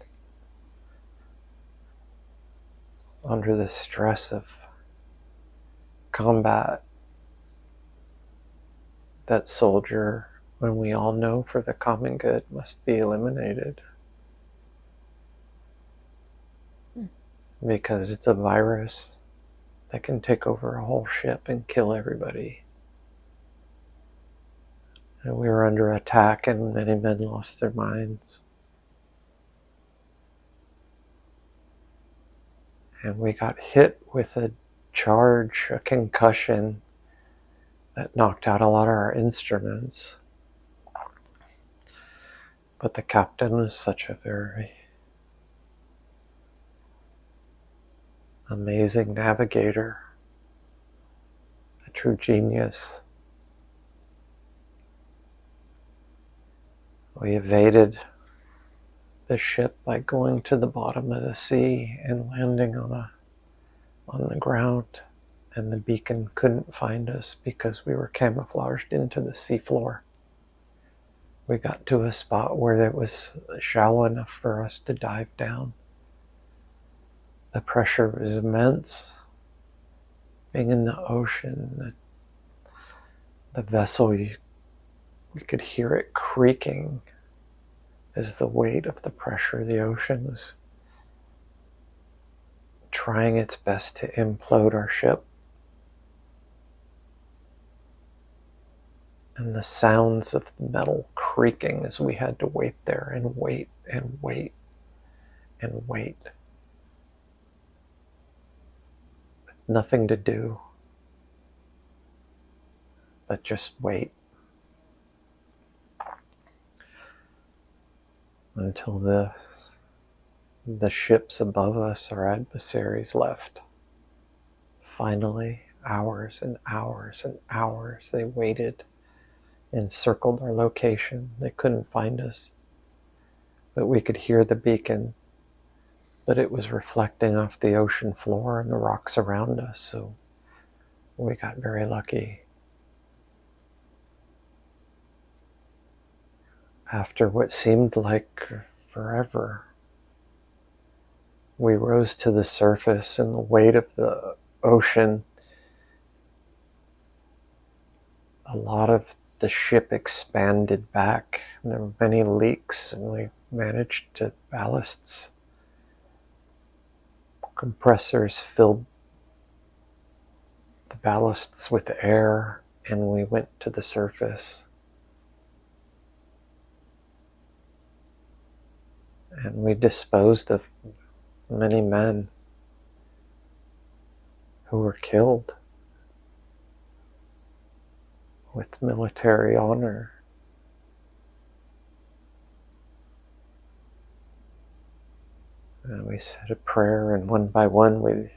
under the stress of combat, that soldier, when we all know for the common good, must be eliminated. Because it's a virus that can take over a whole ship and kill everybody. And we were under attack and many men lost their minds. And we got hit with a charge, a concussion, that knocked out a lot of our instruments. But the captain was such a very amazing navigator, a true genius. We evaded the ship by going to the bottom of the sea and landing on the ground, and the beacon couldn't find us because we were camouflaged into the seafloor. We got to a spot where it was shallow enough for us to dive down. The pressure was immense. Being in the ocean, the vessel, we could hear it creaking as the weight of the pressure of the ocean was trying its best to implode our ship. And the sounds of the metal creaking as we had to wait there and wait and wait and wait. With nothing to do but just wait. Until the ships above us, our adversaries, left. Finally, hours and hours and hours, they waited and circled our location. They couldn't find us, but we could hear the beacon, but it was reflecting off the ocean floor and the rocks around us, so we got very lucky. After what seemed like forever, we rose to the surface, and the weight of the ocean, a lot of the ship expanded back. There were many leaks, and we managed to ballasts. Compressors filled the ballasts with air, and we went to the surface. And we disposed of many men who were killed with military honor. And we said a prayer, and one by one we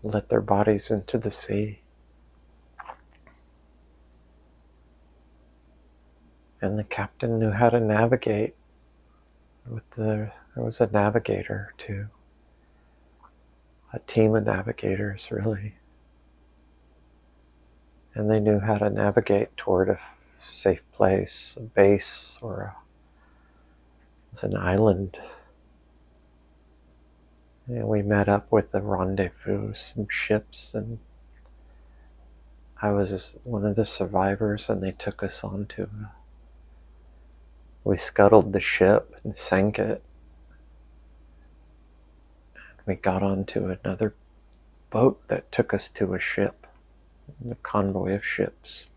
let their bodies into the sea. And the captain knew how to navigate. There was a navigator too. A team of navigators, really. And they knew how to navigate toward a safe place, a base, or an island. And we met up with the rendezvous, some ships, and I was one of the survivors, and they took us onto. We scuttled the ship and sank it. And we got onto another boat that took us to a ship, a convoy of ships.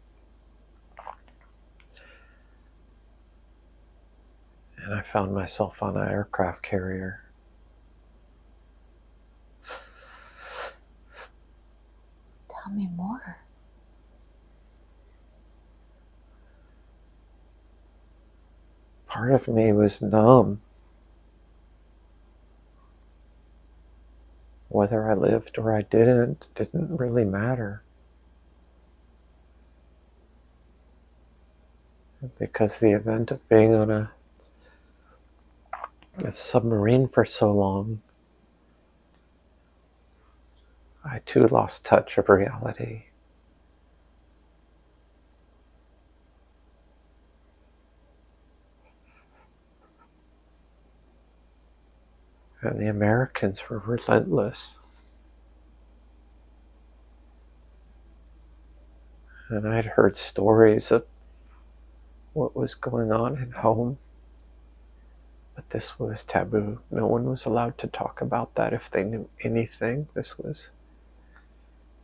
And I found myself on an aircraft carrier. Tell me more. Part of me was numb. Whether I lived or I didn't really matter. Because the event of being on a submarine for so long, I too lost touch of reality. And the Americans were relentless. And I'd heard stories of what was going on at home, but this was taboo. No one was allowed to talk about that if they knew anything. This was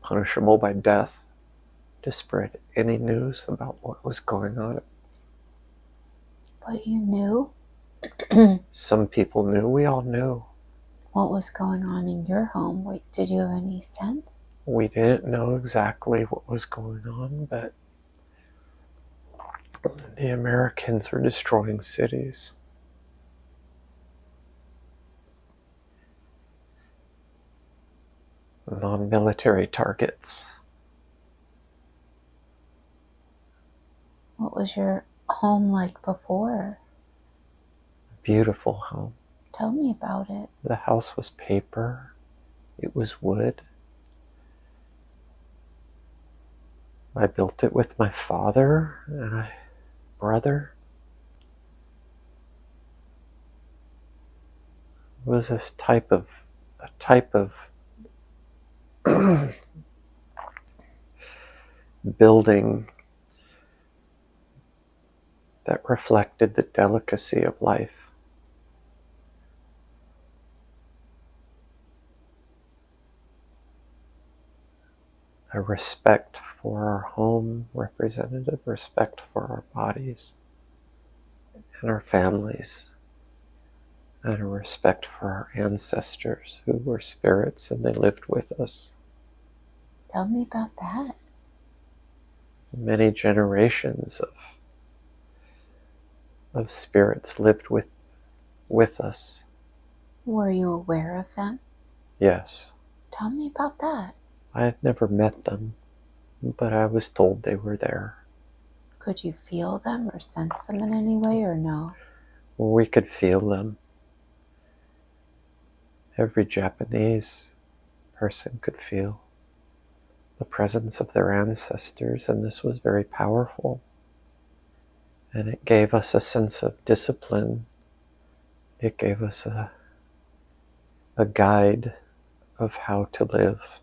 punishable by death to spread any news about what was going on. But you knew? Some people knew. We all knew. What was going on in your home? Did you have any sense? We didn't know exactly what was going on, but the Americans were destroying cities. Non-military targets. What was your home like before? Beautiful home. Tell me about it. The house was paper. It was wood. I built it with my father and my brother. It was a type of building that reflected the delicacy of life. A respect for our home representative, respect for our bodies and our families, and a respect for our ancestors who were spirits and they lived with us. Tell me about that. Many generations of spirits lived with us. Were you aware of them? Yes. Tell me about that. I had never met them, but I was told they were there. Could you feel them or sense them in any way or no? We could feel them. Every Japanese person could feel the presence of their ancestors, and this was very powerful. And it gave us a sense of discipline. It gave us a guide of how to live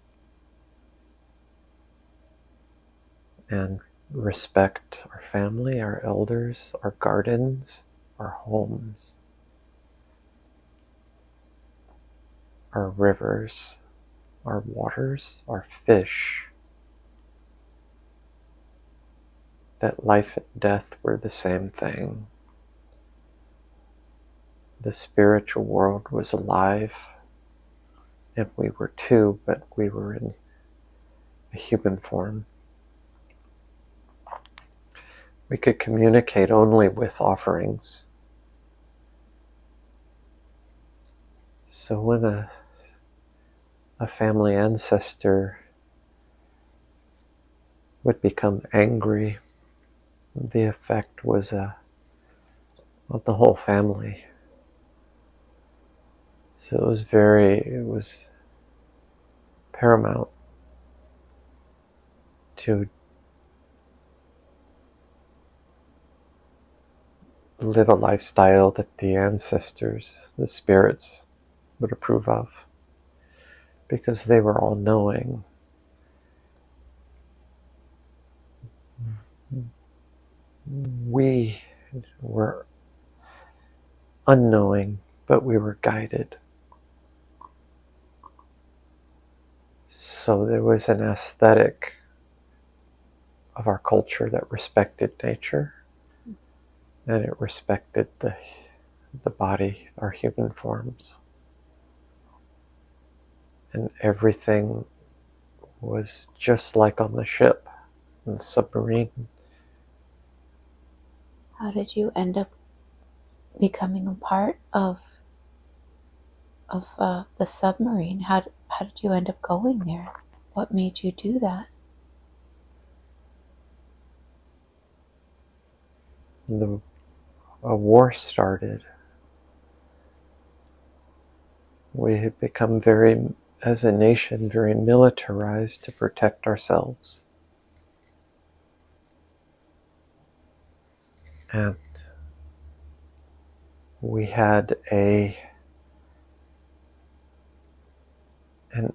and respect our family, our elders, our gardens, our homes, our rivers, our waters, our fish. That life and death were the same thing. The spiritual world was alive, and we were too, but we were in a human form. We could communicate only with offerings. So when a family ancestor would become angry, the effect was of the whole family. So it was paramount to live a lifestyle that the ancestors, the spirits, would approve of, because they were all knowing. We were unknowing, but we were guided. So there was an aesthetic of our culture that respected nature, and it respected the body, our human forms. And everything was just like on the ship, in the submarine. How did you end up becoming a part of the submarine? How did you end up going there? What made you do that? A war started. We had become as a nation, very militarized to protect ourselves. And we had an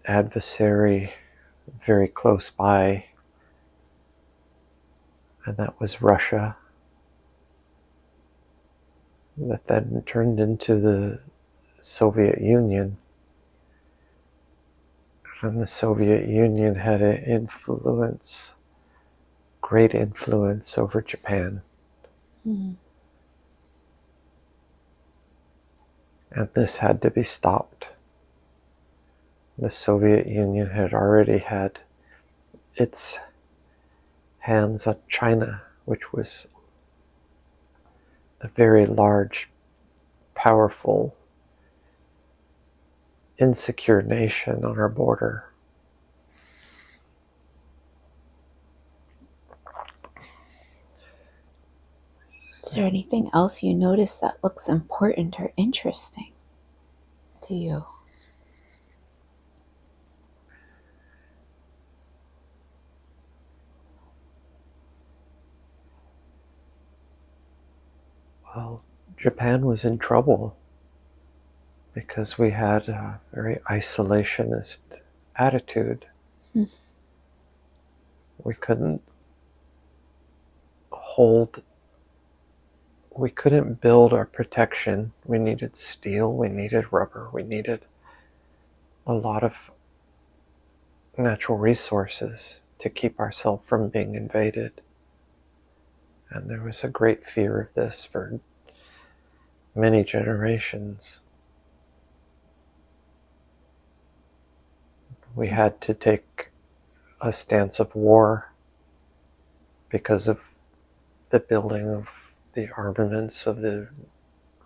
adversary very close by, and that was Russia, that then turned into the Soviet Union. And the Soviet Union had great influence over Japan. Mm. And this had to be stopped. The Soviet Union had already had its hands on China, which was a very large, powerful, insecure nation on our border. Is there anything else you notice that looks important or interesting to you? Well, Japan was in trouble because we had a very isolationist attitude. We couldn't build our protection. We needed steel, we needed rubber, we needed a lot of natural resources to keep ourselves from being invaded. And there was a great fear of this for many generations. We had to take a stance of war because of the building of the armaments of the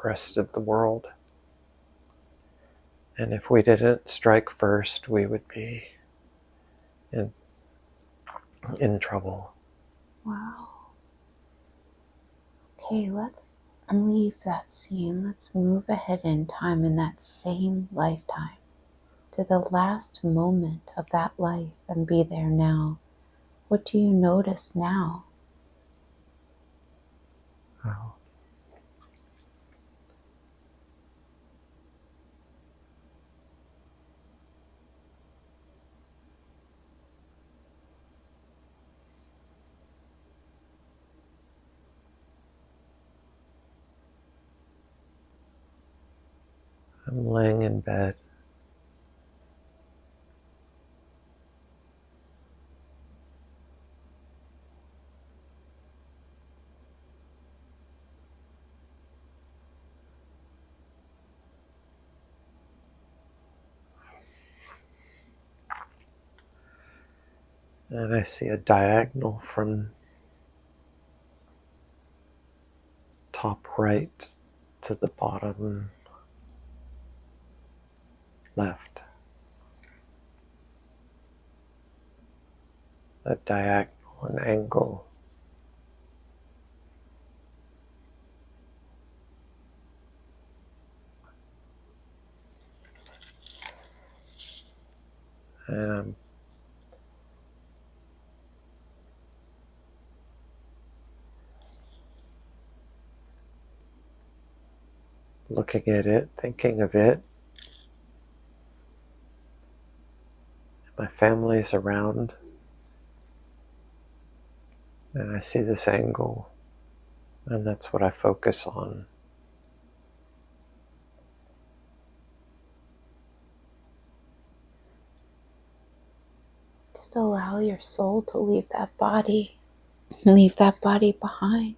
rest of the world. And if we didn't strike first, we would be in trouble. Wow. Okay, let's leave that scene. Let's move ahead in time in that same lifetime to the last moment of that life and be there now. What do you notice now? Oh. I'm laying in bed. And I see a diagonal from top right to the bottom left. A diagonal, an angle. And I'm looking at it, thinking of it. My family's around. And I see this angle. And that's what I focus on. Just allow your soul to leave that body behind.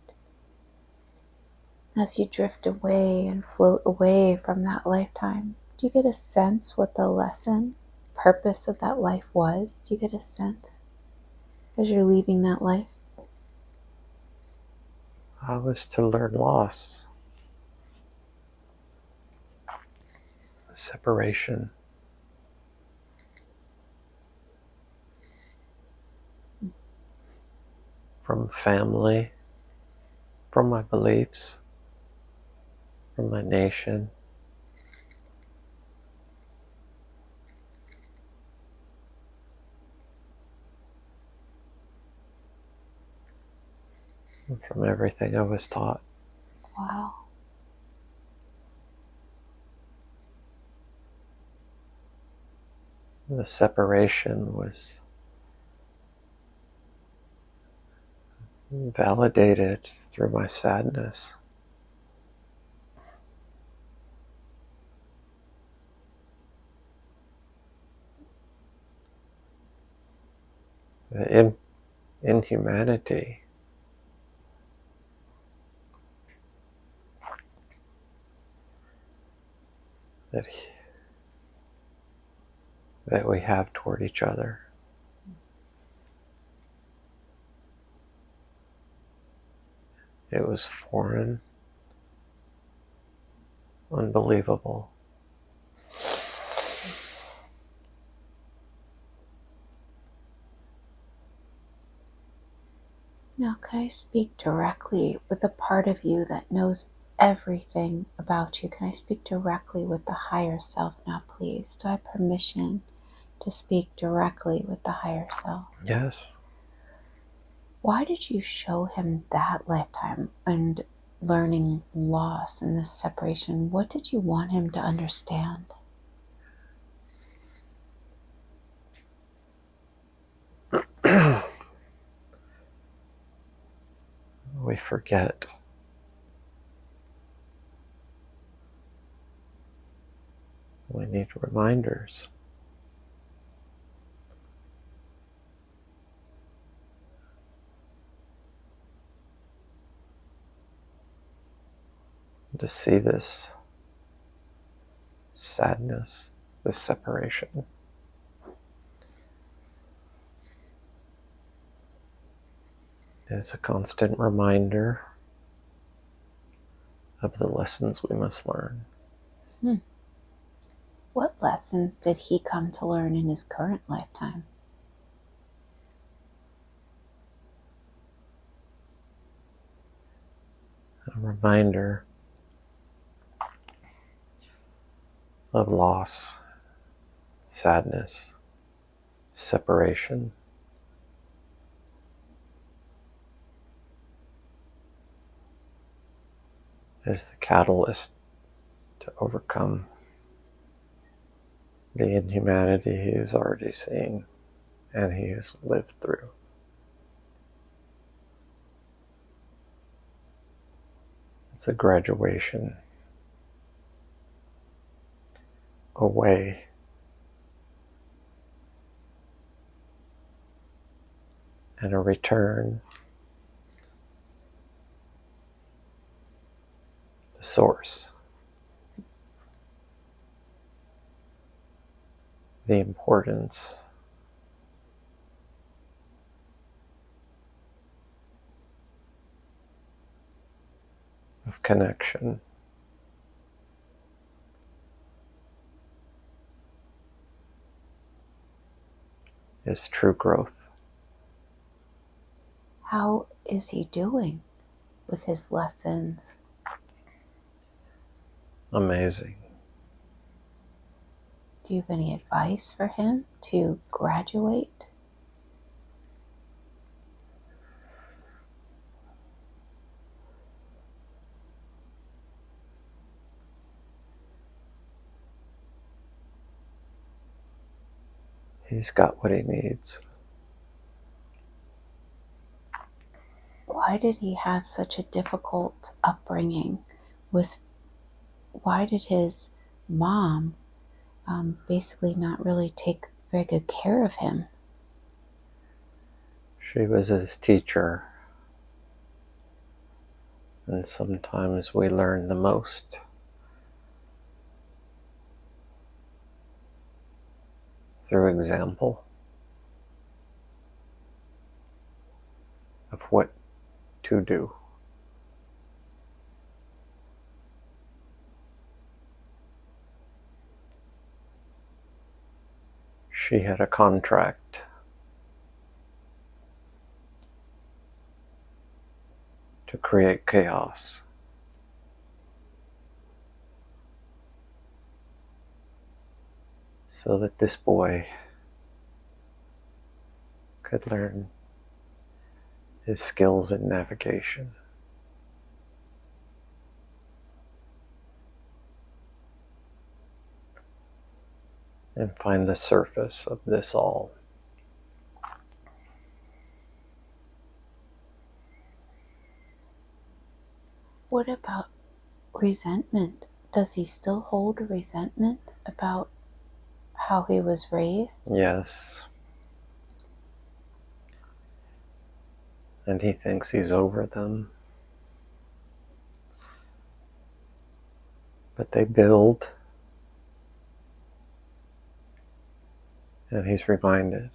As you drift away and float away from that lifetime, do you get a sense what the lesson, purpose of that life was? Do you get a sense as you're leaving that life? I was to learn loss, separation, from family, from my beliefs, from my nation. And from everything I was taught. Wow. The separation was validated through my sadness. The inhumanity that we have toward each other. It was foreign, unbelievable. Now, can I speak directly with the part of you that knows everything about you? Can I speak directly with the higher self now, please? Do I have permission to speak directly with the higher self? Yes. Why did you show him that lifetime and learning loss and this separation? What did you want him to understand? We forget. We need reminders. To see this sadness, this separation. Is a constant reminder of the lessons we must learn. What lessons did he come to learn in his current lifetime? A reminder of loss, sadness, separation. Is the catalyst to overcome the inhumanity he is already seeing and he has lived through. It's a graduation away and a return to source. The importance of connection. Is true growth. How is he doing with his lessons? Amazing. Do you have any advice for him to graduate? He's got what he needs. Why did he have such a difficult upbringing? Why did his mom basically not really take very good care of him? She was his teacher. And sometimes we learn the most through example of what to do. She had a contract to create chaos. So that this boy could learn his skills in navigation. And find the surface of this all. What about resentment? Does he still hold a resentment about how he was raised? Yes. And he thinks he's over them. But they build. And he's reminded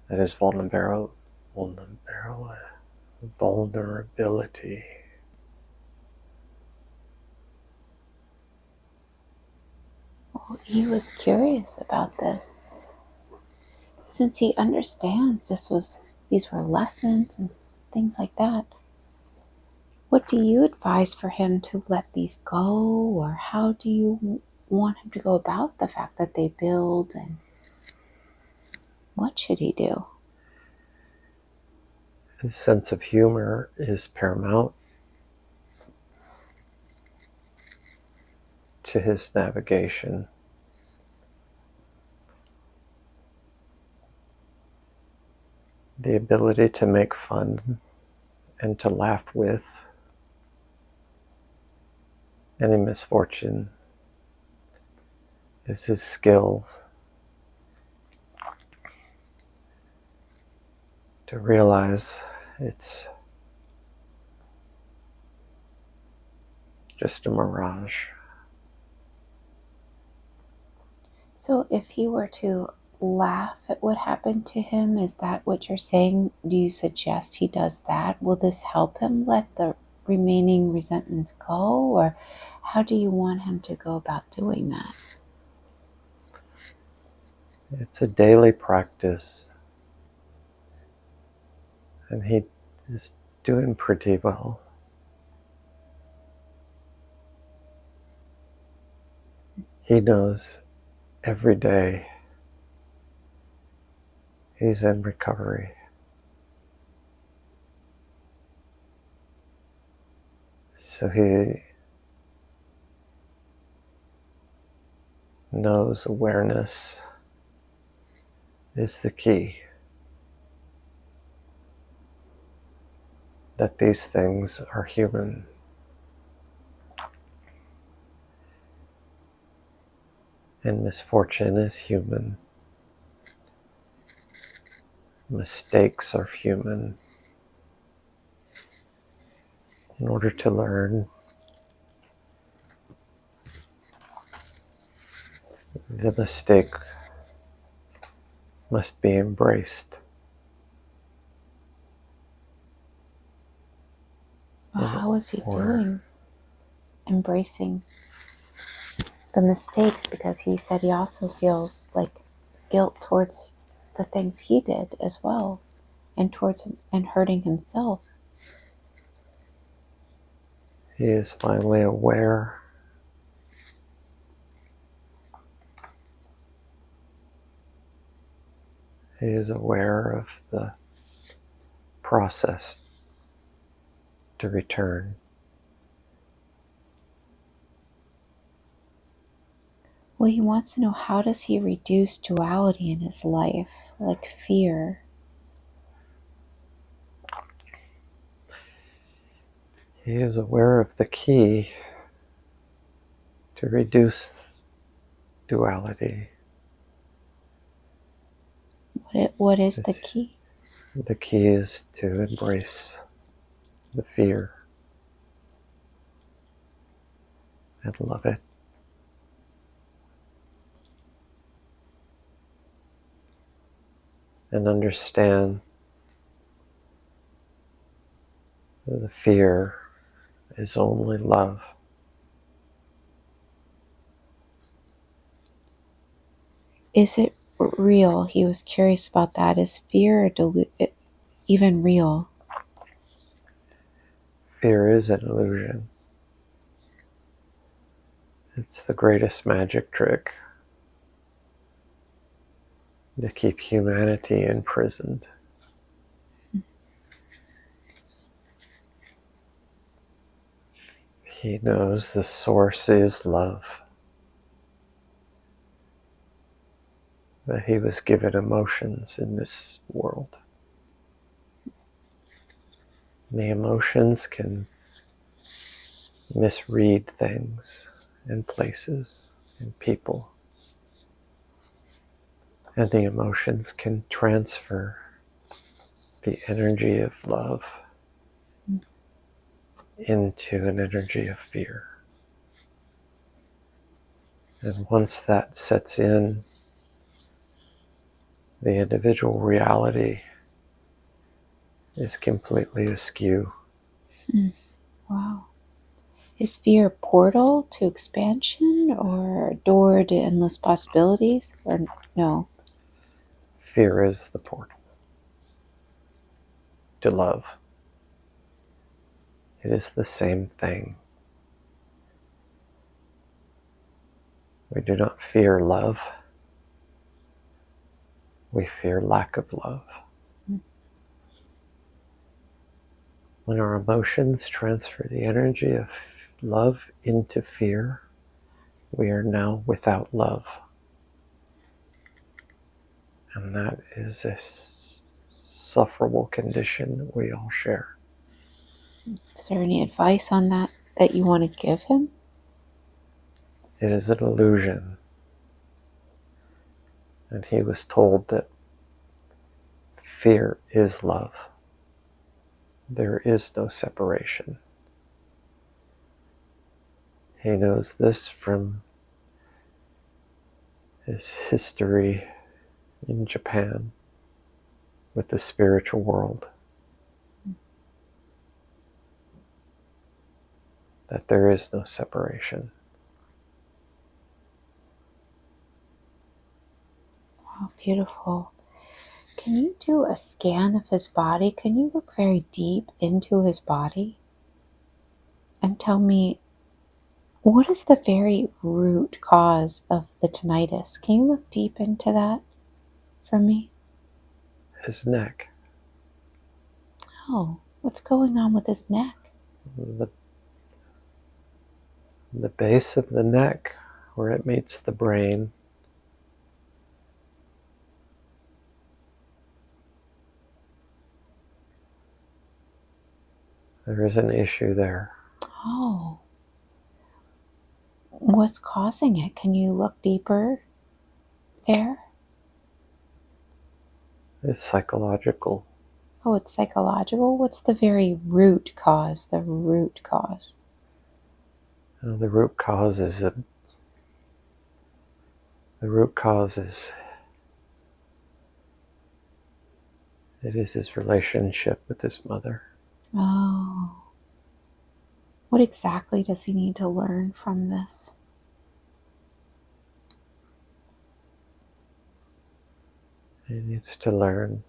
that his vulnerability Well, he was curious about this. Since he understands this was these were lessons and things like that. What do you advise for him to let these go, or how do you want him to go about the fact that they build, and what should he do? His sense of humor is paramount to his navigation. The ability to make fun and to laugh with any misfortune is his skill. To realize it's just a mirage. So if he were to laugh at what happened to him, is that what you're saying? Do you suggest he does that? Will this help him let the remaining resentments go, or how do you want him to go about doing that? It's a daily practice, and he is doing pretty well. He knows every day he's in recovery. So he knows awareness is the key. That these things are human. And misfortune is human. Mistakes are human. In order to learn, the mistake must be embraced. Well, how is he doing embracing the mistakes? Because he said he also feels like guilt towards the things he did as well, and towards him, and hurting himself. He is finally aware he is aware of the process to return. Well, he wants to know, how does he reduce duality in his life, like fear? He is aware of the key to reduce duality. What is the key? The key is to embrace the fear and love it. And understand that the fear is only love. Is it real? He was curious about that. Is fear even real? Fear is an illusion. It's the greatest magic trick to keep humanity imprisoned. He knows the source is love. That he was given emotions in this world. The emotions can misread things and places and people. And the emotions can transfer the energy of love into an energy of fear. And once that sets in, the individual reality is completely askew. Wow. Is fear a portal to expansion, or a door to endless possibilities, or no? Fear is the portal. to love. It is the same thing. We do not fear love. We fear lack of love. When our emotions transfer the energy of love into fear, we are now without love. And that is a sufferable condition that we all share. Is there any advice on that you want to give him? It is an illusion. And he was told that fear is love. There is no separation. He knows this from his history in Japan with the spiritual world. That there is no separation. Oh, beautiful. Can you do a scan of his body? Can you look very deep into his body and tell me, what is the very root cause of the tinnitus? Can you look deep into that for me? His neck. Oh, what's going on with his neck? The base of the neck, where it meets the brain, there is an issue there. Oh, what's causing it? Can you look deeper there? It's psychological. Oh, it's psychological? What's the very root cause? The root cause? The root cause is it is his relationship with his mother. Oh. What exactly does he need to learn from this? He needs to learn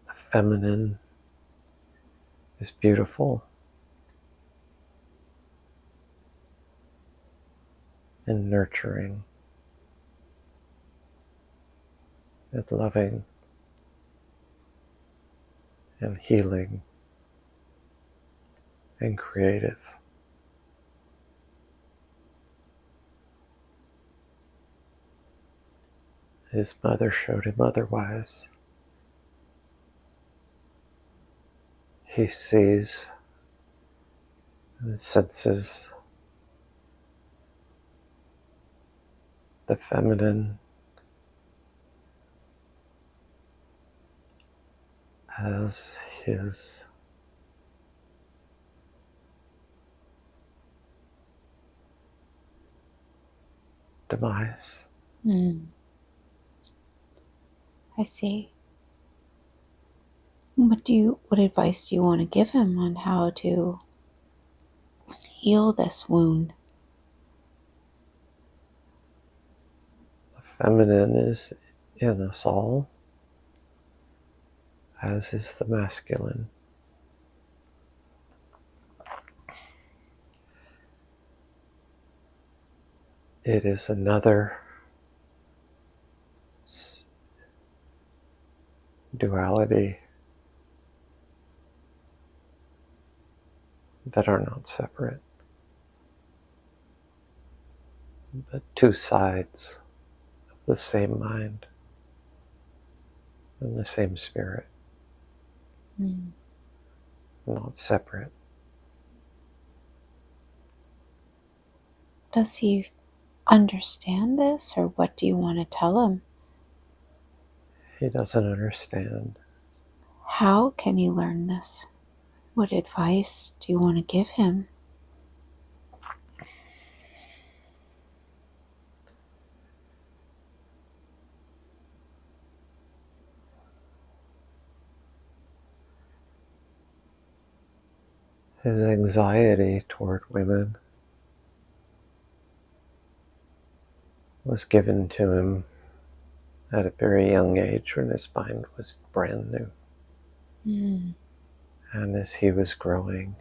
the feminine is beautiful and nurturing and loving and healing and creative. His mother showed him otherwise. He sees and senses the feminine as his demise. I see. What advice do you want to give him on how to heal this wound? The feminine is in us all, as is the masculine. It is another duality that are not separate, but two sides of the same mind and the same spirit, not separate. Does he understand this, or what do you want to tell him? He doesn't understand. How can he learn this? What advice do you want to give him? His anxiety toward women was given to him at a very young age when his mind was brand new. And as he was growing,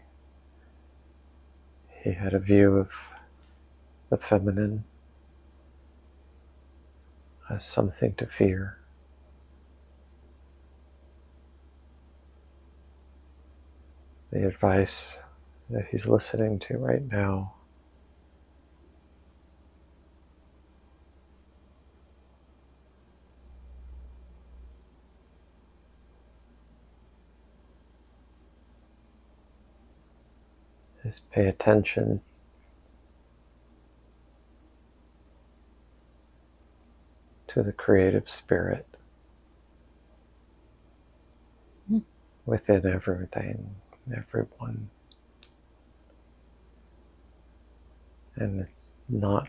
he had a view of the feminine as something to fear. The advice that he's listening to right now is pay attention to the creative spirit within everything, everyone. And it's not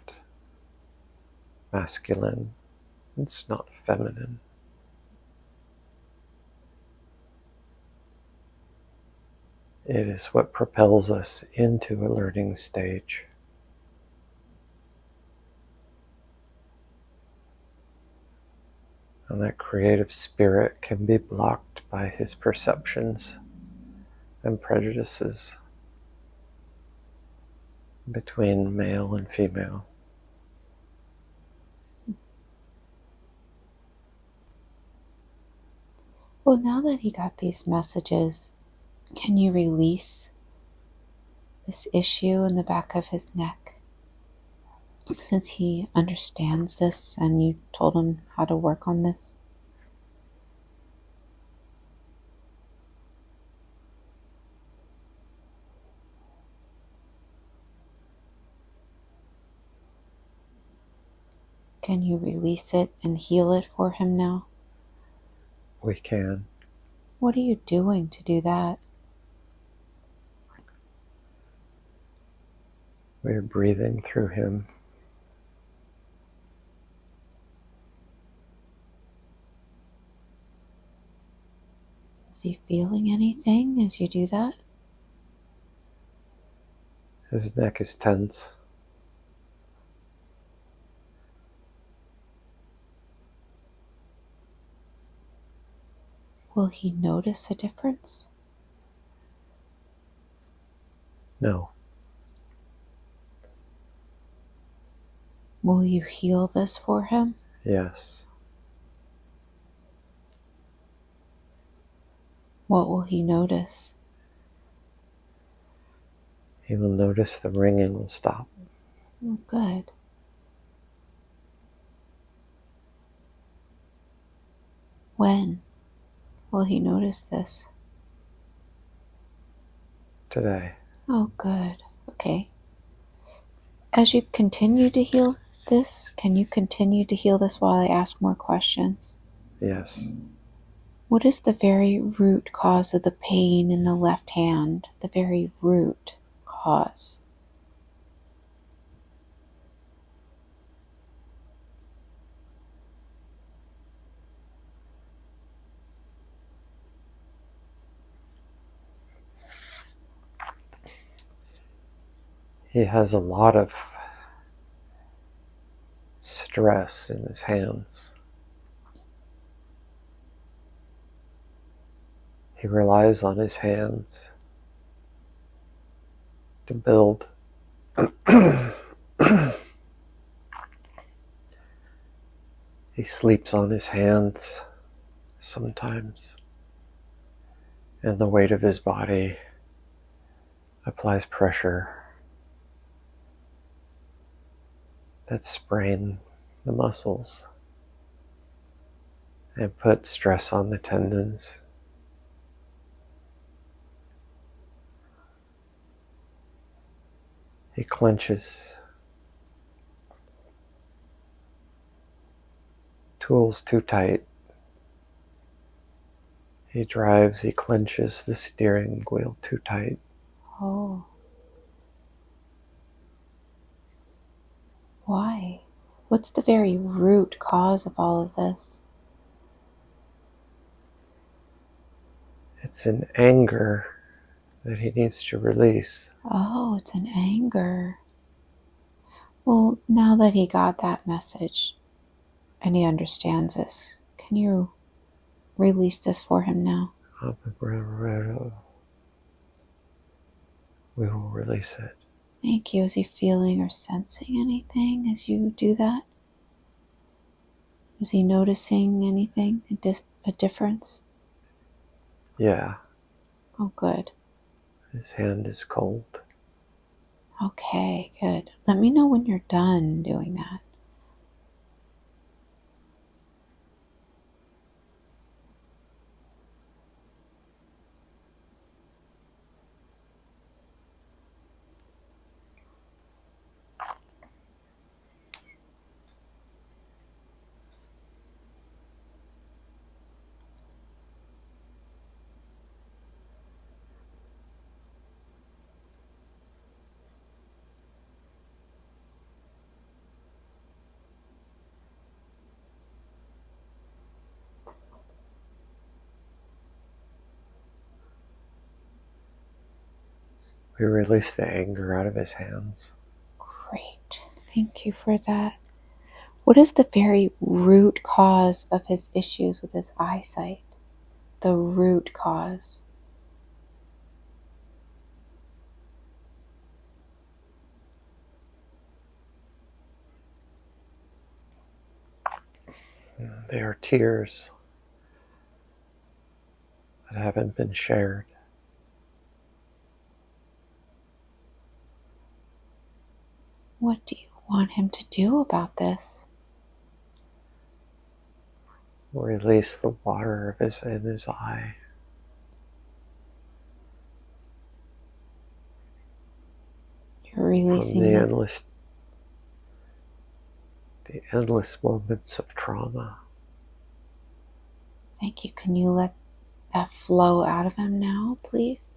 masculine, it's not feminine. It is what propels us into a learning stage. And that creative spirit can be blocked by his perceptions and prejudices between male and female. Well, now that he got these messages, can you release this issue in the back of his neck? Since he understands this and you told him how to work on this? Can you release it and heal it for him now? We can. What are you doing to do that? We're breathing through him. Is he feeling anything as you do that? His neck is tense. Will he notice a difference? No. Will you heal this for him? Yes. What will he notice? He will notice the ringing will stop. Oh, good. When will he notice this? Today. Oh, good. Okay. As you continue to heal this, can you continue to heal this while I ask more questions? Yes. What is the very root cause of the pain in the left hand? The very root cause? He has a lot of stress in his hands. He relies on his hands to build. He sleeps on his hands sometimes, and the weight of his body applies pressure that sprain the muscles and put stress on the tendons. He clenches tools too tight. He drives, he clenches the steering wheel too tight. Oh. Why? What's the very root cause of all of this? It's an anger that he needs to release. Oh, it's an anger. Well, now that he got that message and he understands this, can you release this for him now? We will release it. Thank you. Is he feeling or sensing anything as you do that? Is he noticing anything, a difference? Yeah, Oh, good. his hand is cold. Okay, good. Let me know when you're done doing that. We release the anger out of his hands. Great. Thank you for that. What is the very root cause of his issues with his eyesight? The root cause. They are tears that haven't been shared. What do you want him to do about this? Release the water in his eye. You're releasing From the endless moments of trauma. Thank you. Can you let that flow out of him now, please?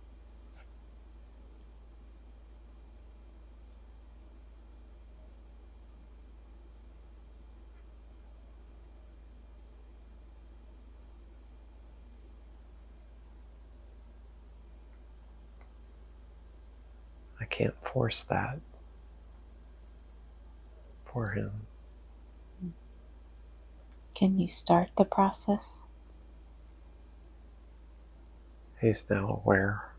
I can't force that for him. Can you start the process? He's now aware.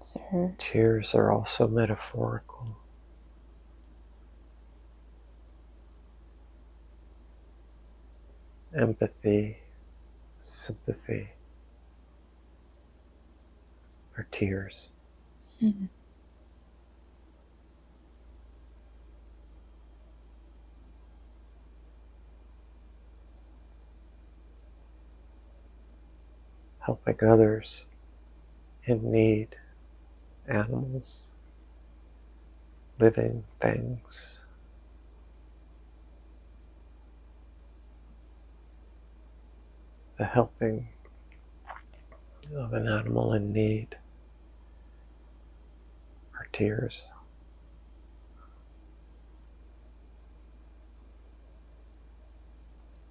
Sir. Tears are also metaphorical. Empathy, sympathy are tears. Mm-hmm. Helping others in need, animals, living things. The helping of an animal in need are tears.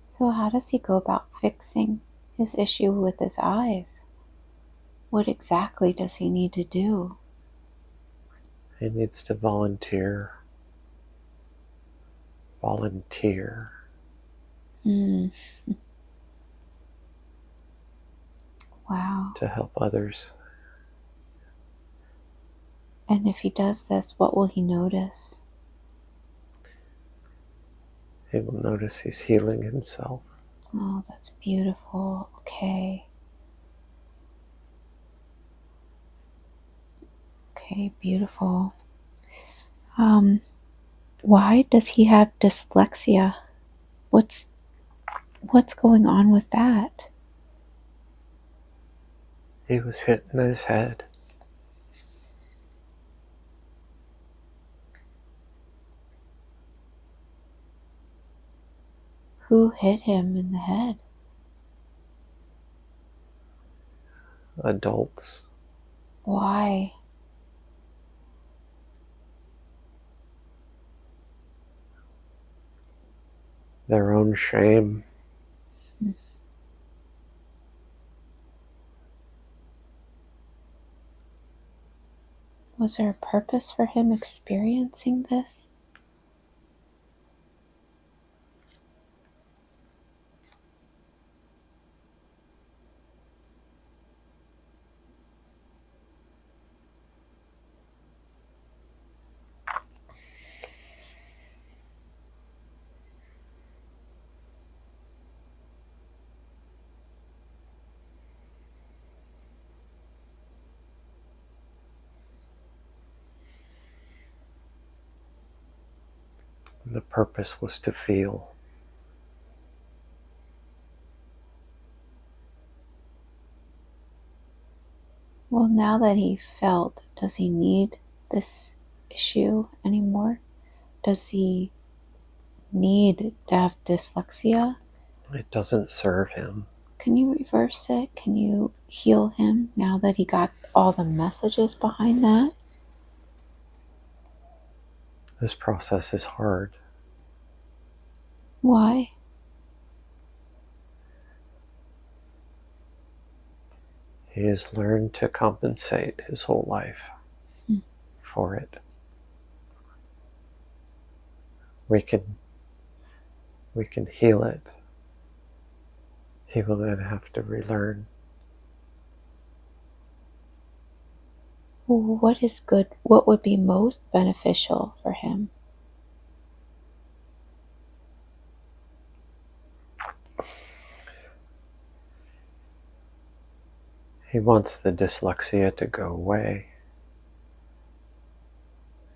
So how does he go about fixing his issue with his eyes? What exactly does he need to do? He needs to volunteer. Mm. Wow. To help others. And if he does this, what will he notice? He will notice he's healing himself. Oh, that's beautiful. Okay. Okay, beautiful. Why does he have dyslexia? What's going on with that? He was hit in his head. Who hit him in the head? Adults. Why? their own shame. Was there a purpose for him experiencing this? The purpose was to feel. Well, now that he felt, does he need this issue anymore? Does he need to have dyslexia? It doesn't serve him. Can you reverse it? Can you heal him now that he got all the messages behind that? This process is hard. Why? He has learned to compensate his whole life for it. We can heal it. He will then have to relearn. What is good? What would be most beneficial for him? He wants the dyslexia to go away.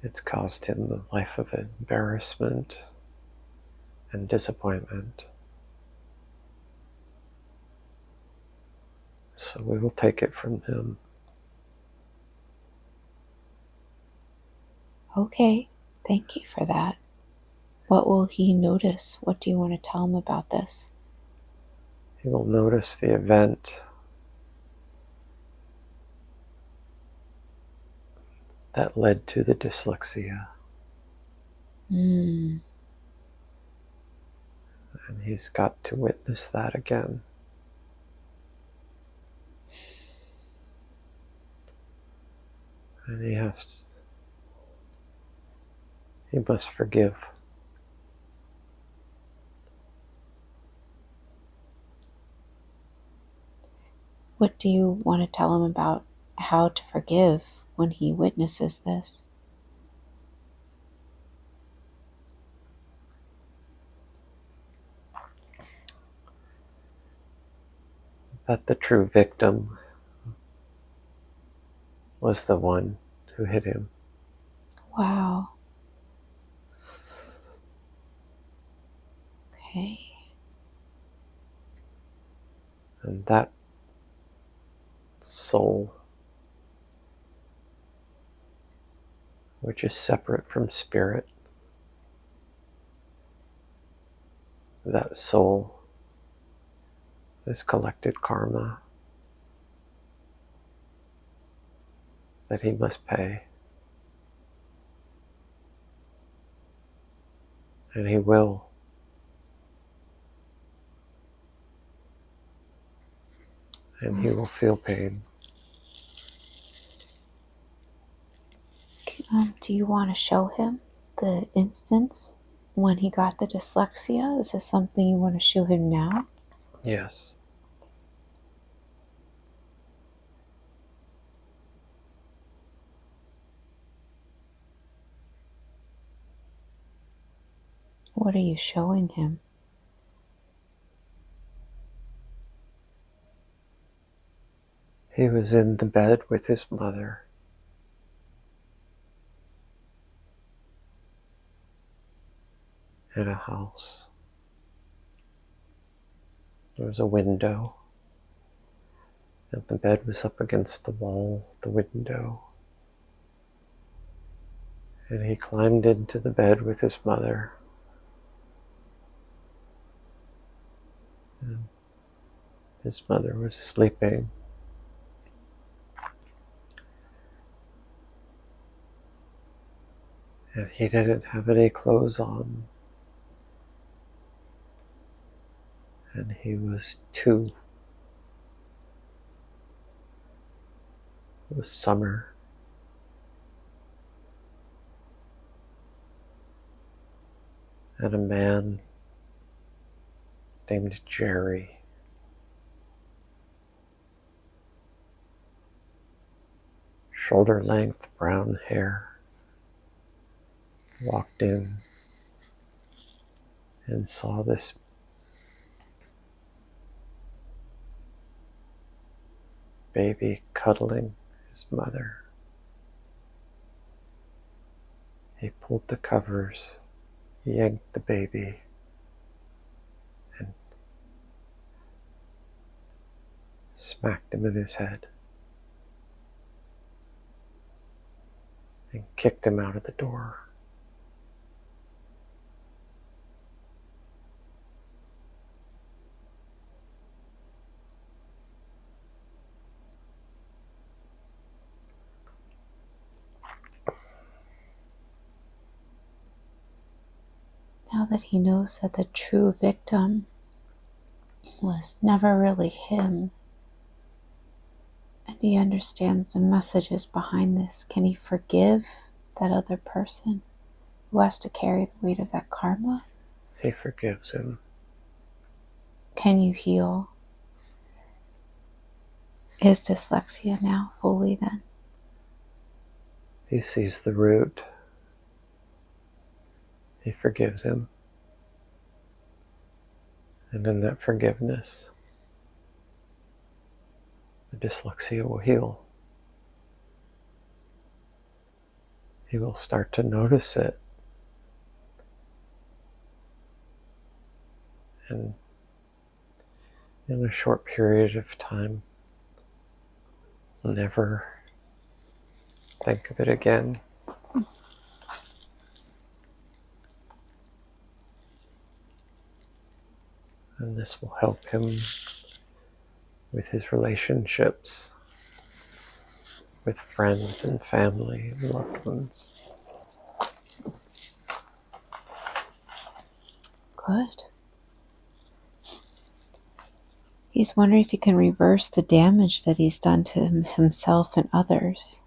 It's caused him a life of embarrassment and disappointment. So we will take it from him. Okay, thank you for that. What will he notice? What do you want to tell him about this? He will notice the event that led to the dyslexia. Hmm. And he's got to witness that again. And he must forgive. What do you want to tell him about how to forgive when he witnesses this? That the true victim was the one who hit him. Wow. Okay. And that soul, which is separate from spirit, that soul is collected karma that he must pay. And he will. And he will feel pain. Do you want to show him the instance when he got the dyslexia? Is this something you want to show him now? Yes. What are you showing him? He was in the bed with his mother. In a house. There was a window. And the bed was up against the wall, the window. And he climbed into the bed with his mother. And his mother was sleeping. And he didn't have any clothes on. and he was 2. It was summer. And a man named Jerry shoulder-length brown hair walked in and saw this baby cuddling his mother. He pulled the covers, yanked the baby, and smacked him in his head and kicked him out of the door. Now that he knows that the true victim was never really him, and he understands the messages behind this, can he forgive that other person who has to carry the weight of that karma? He forgives him. Can you heal his dyslexia now fully then? He sees the root. He forgives him. And in that forgiveness, the dyslexia will heal. He will start to notice it. And in a short period of time, never think of it again. And this will help him with his relationships, with friends and family and loved ones. Good. He's wondering if he can reverse the damage that he's done to himself and others.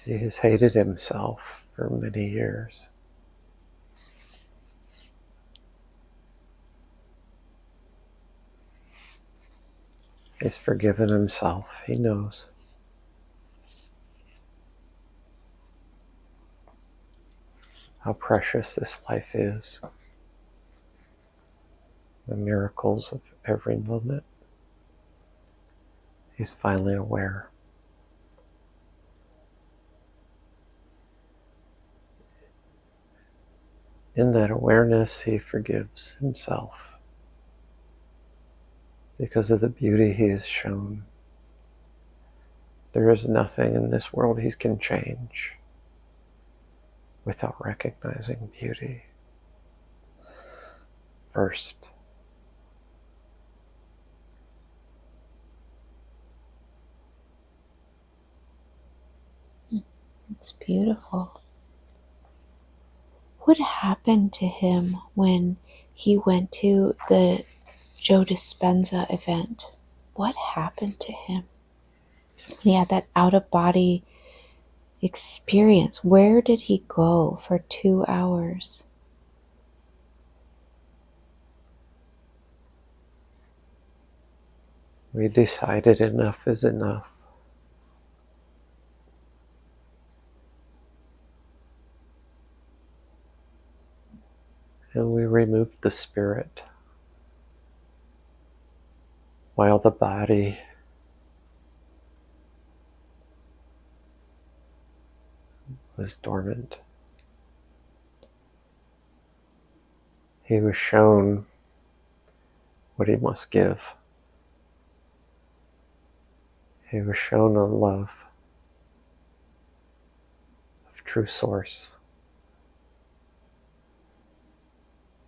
He has hated himself for many years. He's forgiven himself, he knows. How precious this life is. The miracles of every moment. He's finally aware. In that awareness, he forgives himself because of the beauty he has shown. There is nothing in this world he can change without recognizing beauty first. It's beautiful. What happened to him when he went to the Joe Dispenza event? What happened to him? He had that out-of-body experience. Where did he go for 2 hours? We decided enough is enough. And we removed the spirit while the body was dormant. He was shown what he must give. He was shown a love of true source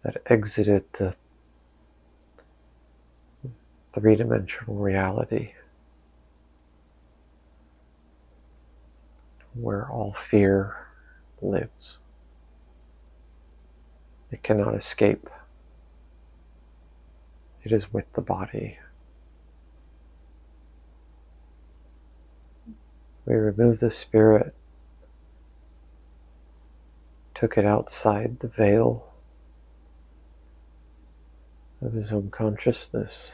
that exited the three-dimensional reality where all fear lives. It cannot escape. It is with the body. We removed the spirit, took it outside the veil of his own consciousness.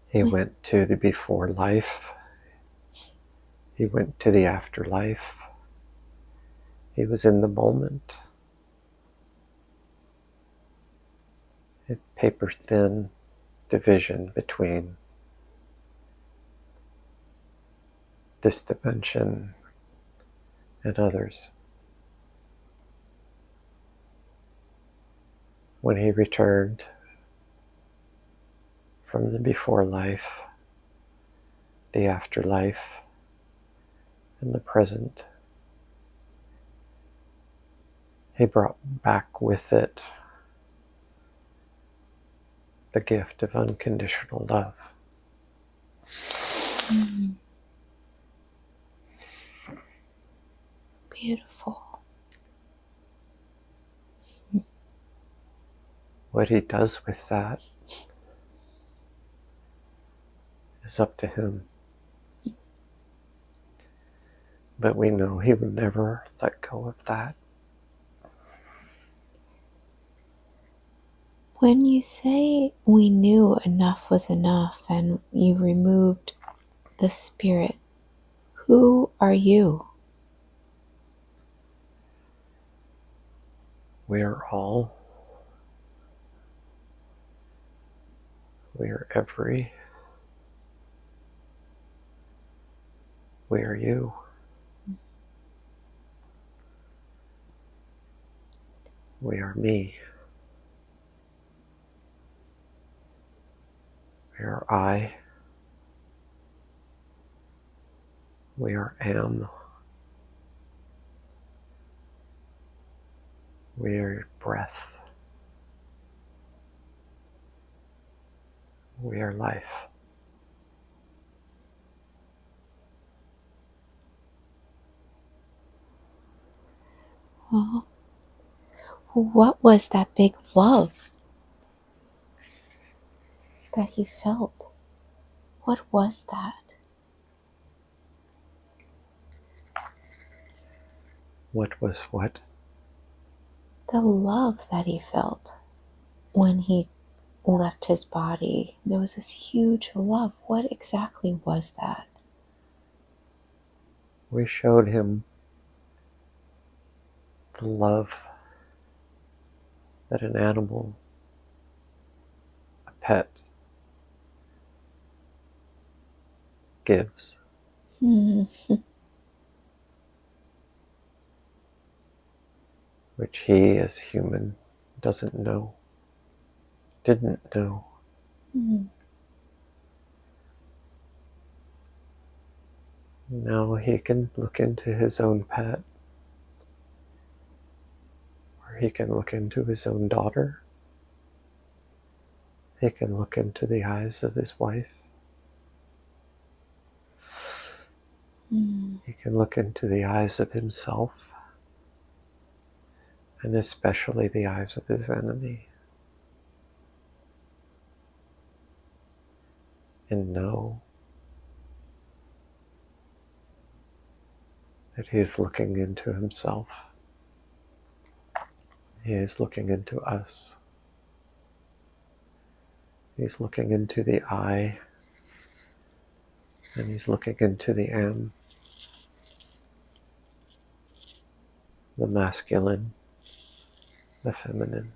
He went to the before life. He went to the afterlife. He was in the moment. A paper-thin division between this dimension and others. When he returned from the before life, the afterlife, and the present, he brought back with it the gift of unconditional love. Mm. Beautiful. What he does with that is up to him. But we know he will never let go of that. When you say we knew enough was enough and you removed the spirit, who are you? We are all. We are every. We are you. We are me. We are I. We are am. We are breath. We are life. Well, what was that big love that he felt? What was that? What was what? The love that he felt when he left his body. There was this huge love. What exactly was that? We showed him the love that an animal, a pet, gives. Which he, as human, doesn't know, didn't know. Now he can look into his own pet, or he can look into his own daughter. He can look into the eyes of his wife. He can look into the eyes of himself, and especially the eyes of his enemy, and know that he is looking into himself. He is looking into us. He's looking into the I, and he's looking into the am, the masculine, the feminine,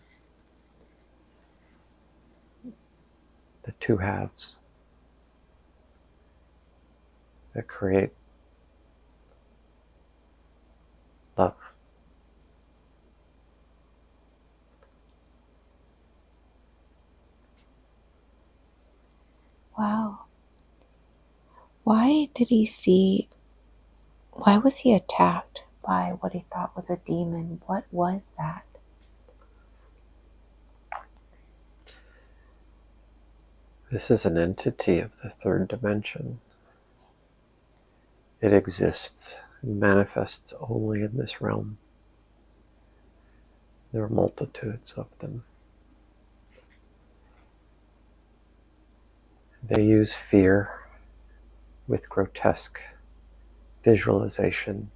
the two halves that create love. Wow. Why was he attacked by what he thought was a demon? What was that? This is an entity of the third dimension. it exists and manifests only in this realm. There are multitudes of them. They use fear with grotesque visualization,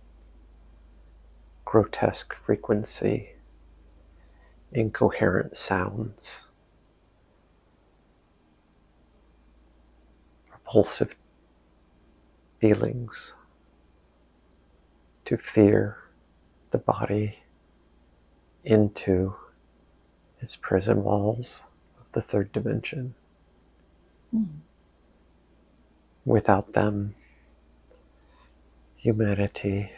grotesque frequency, incoherent sounds, repulsive feelings to fear the body into its prison walls of the third dimension. Without them, humanity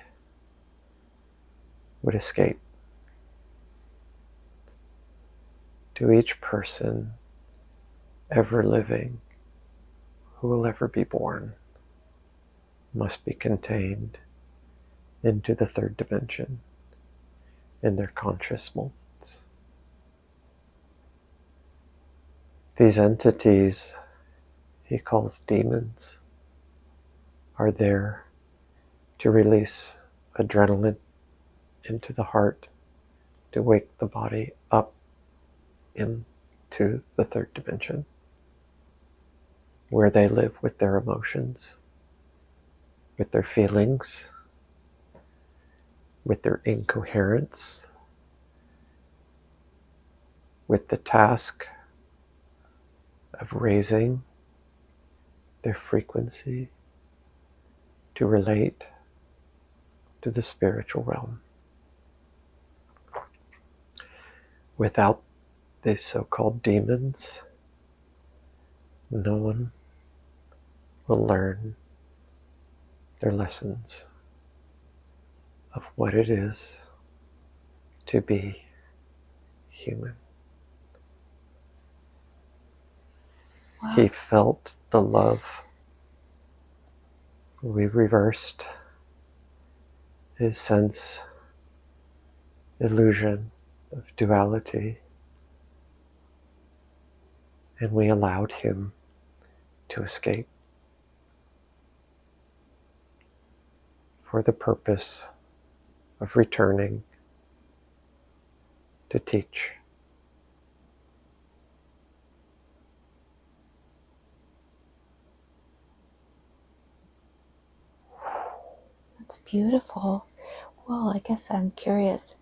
would escape. To each person ever living who will ever be born must be contained into the third dimension in their conscious moments. These entities he calls demons are there to release adrenaline into the heart, to wake the body up into the third dimension, where they live with their emotions, with their feelings, with their incoherence, with the task of raising their frequency to relate to the spiritual realm. Without these so-called demons, no one will learn their lessons of what it is to be human. Wow. He felt the love. We reversed his sense illusion of duality, and we allowed him to escape for the purpose of returning to teach. That's beautiful. Well, I guess I'm curious,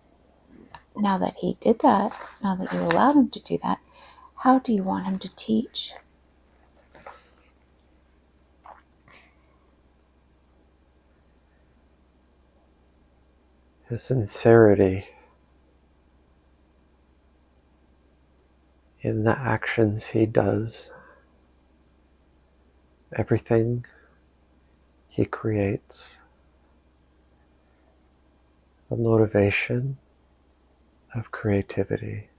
now that he did that, now that you allowed him to do that, how do you want him to teach? His sincerity in the actions he does, everything he creates, the motivation of creativity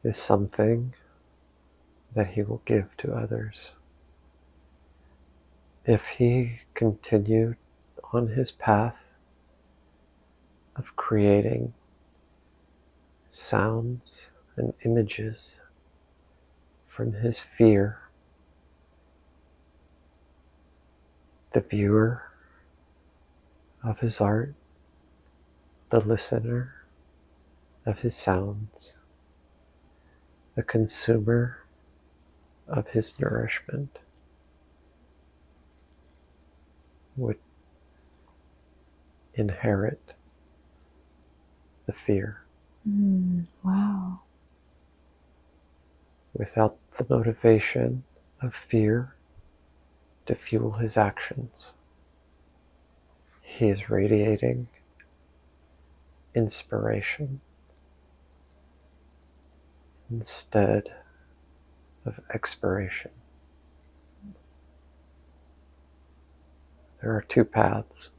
is something that he will give to others. If he continued on his path of creating sounds and images from his fear, the viewer of his art, the listener of his sounds, the consumer of his nourishment would inherit the fear. Wow. Without the motivation of fear to fuel his actions, he is radiating inspiration instead of expiration. There are two paths,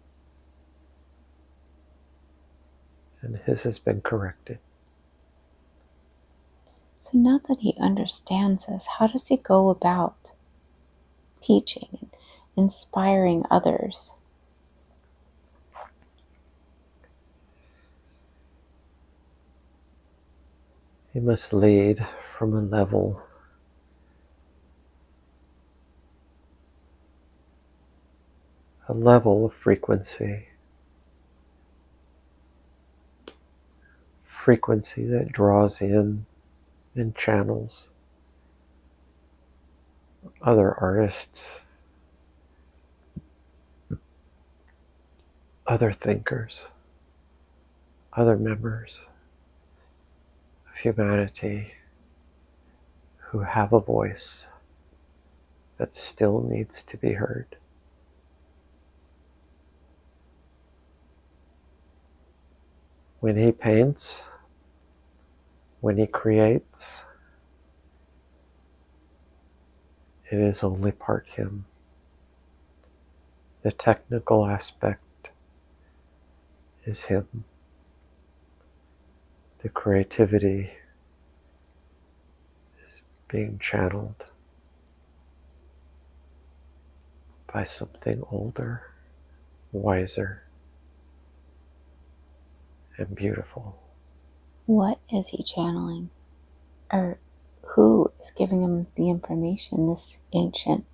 and his has been corrected. So now that he understands this, how does he go about teaching and inspiring others? He must lead from a level a level of frequency that draws in and channels other artists, other thinkers, other members of humanity who have a voice that still needs to be heard. When he paints, when he creates, it is only part him. The technical aspect is him. The creativity is being channeled by something older, wiser, and beautiful. What is he channeling? Or who is giving him the information, this ancient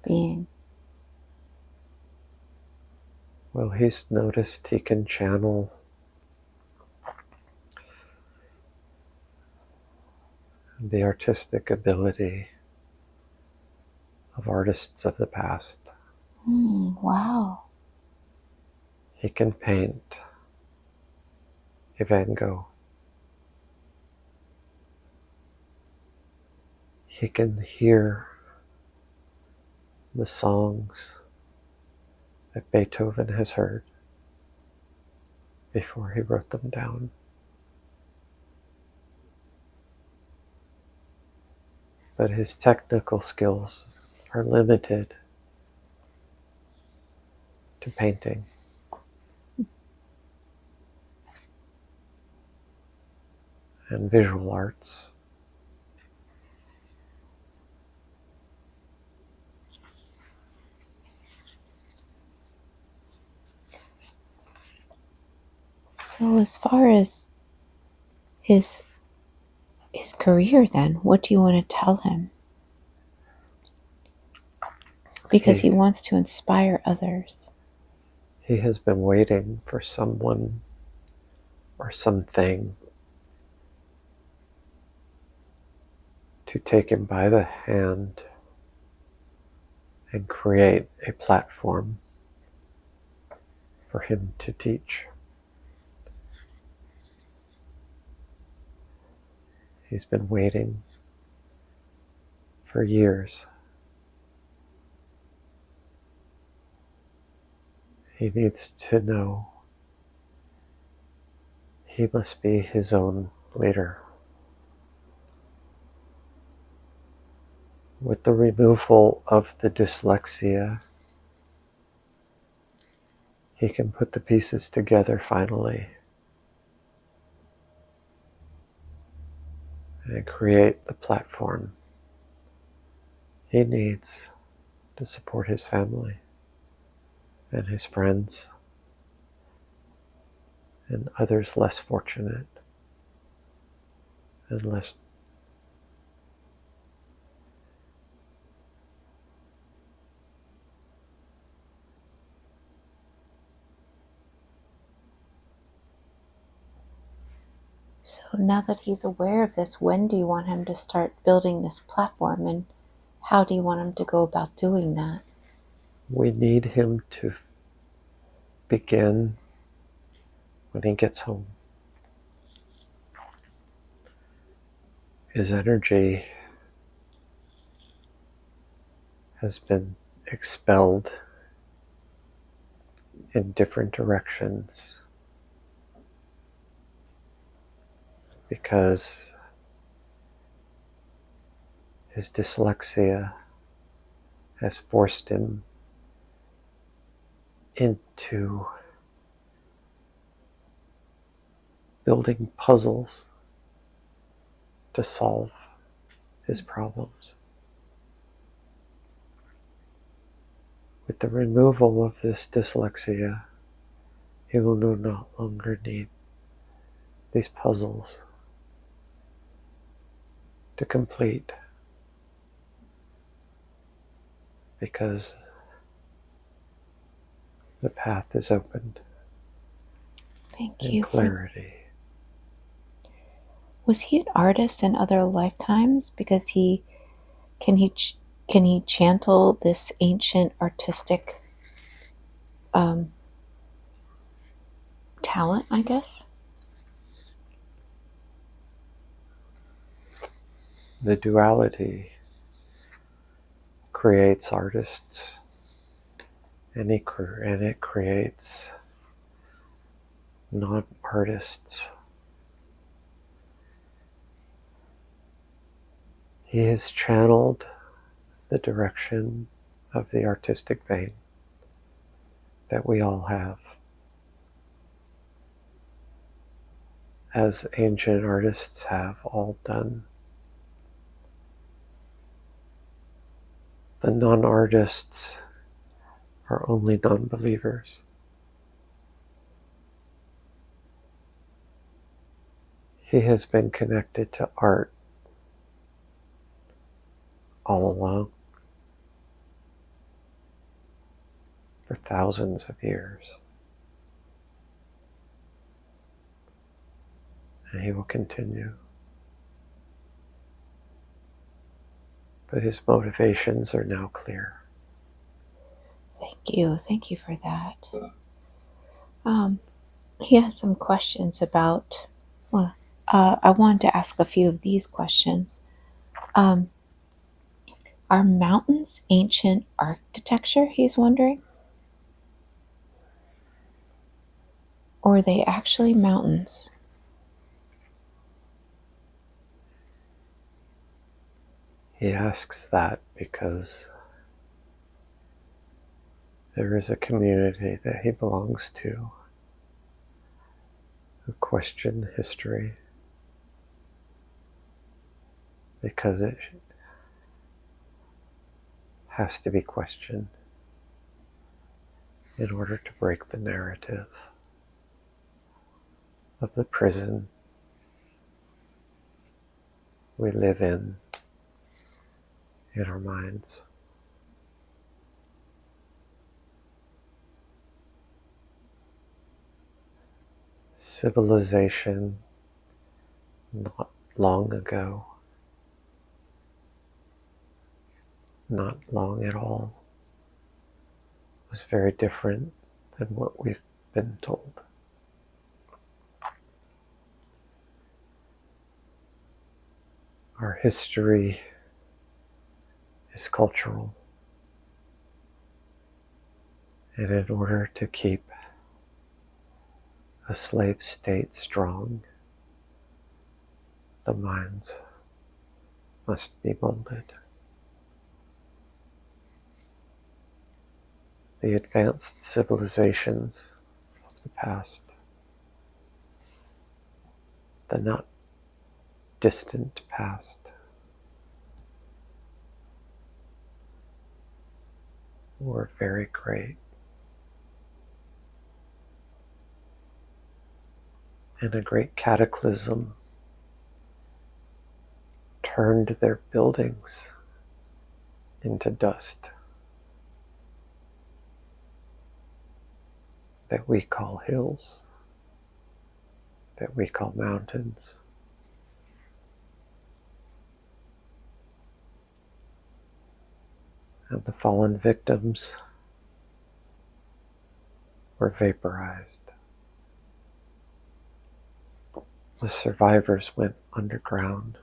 being? Well, he's noticed he can channel the artistic ability of artists of the past. Wow. He can paint a Van Gogh. He can hear the songs that Beethoven has heard before he wrote them down. But his technical skills are limited to painting. And visual arts. So as far as his career then, what do you want to tell him? Because he wants to inspire others. He has been waiting for someone or something to take him by the hand and create a platform for him to teach. He's been waiting for years. He needs to know he must be his own leader. With the removal of the dyslexia, he can put the pieces together finally and create the platform he needs to support his family and his friends and others less fortunate and less So now that he's aware of this, when do you want him to start building this platform, and how do you want him to go about doing that? We need him to begin when he gets home. His energy has been expelled in different directions because his dyslexia has forced him into building puzzles to solve his problems. With the removal of this dyslexia, he will no longer need these puzzles to complete, because the path is opened. Thank And you. clarity. Was he an artist in other lifetimes? Because can he channel this ancient artistic talent, I guess? The duality creates artists, and it creates non-artists. He has channeled the direction of the artistic vein that we all have. As ancient artists have all done. The non-artists are only non-believers. He has been connected to art all along for thousands of years. And he will continue. But his motivations are now clear. Thank you for that. He has some questions about, well, I wanted to ask a few of these questions. Are mountains ancient architecture, he's wondering? Or are they actually mountains? He asks that because there is a community that he belongs to who question history because it has to be questioned in order to break the narrative of the prison we live in our minds. Civilization not long ago, not long at all, was very different than what we've been told. Our history is cultural, and in order to keep a slave state strong, the minds must be molded. The advanced civilizations of the past, the not distant past, were very great. And a great cataclysm turned their buildings into dust that we call hills, that we call mountains. And the fallen victims were vaporized. The survivors went underground.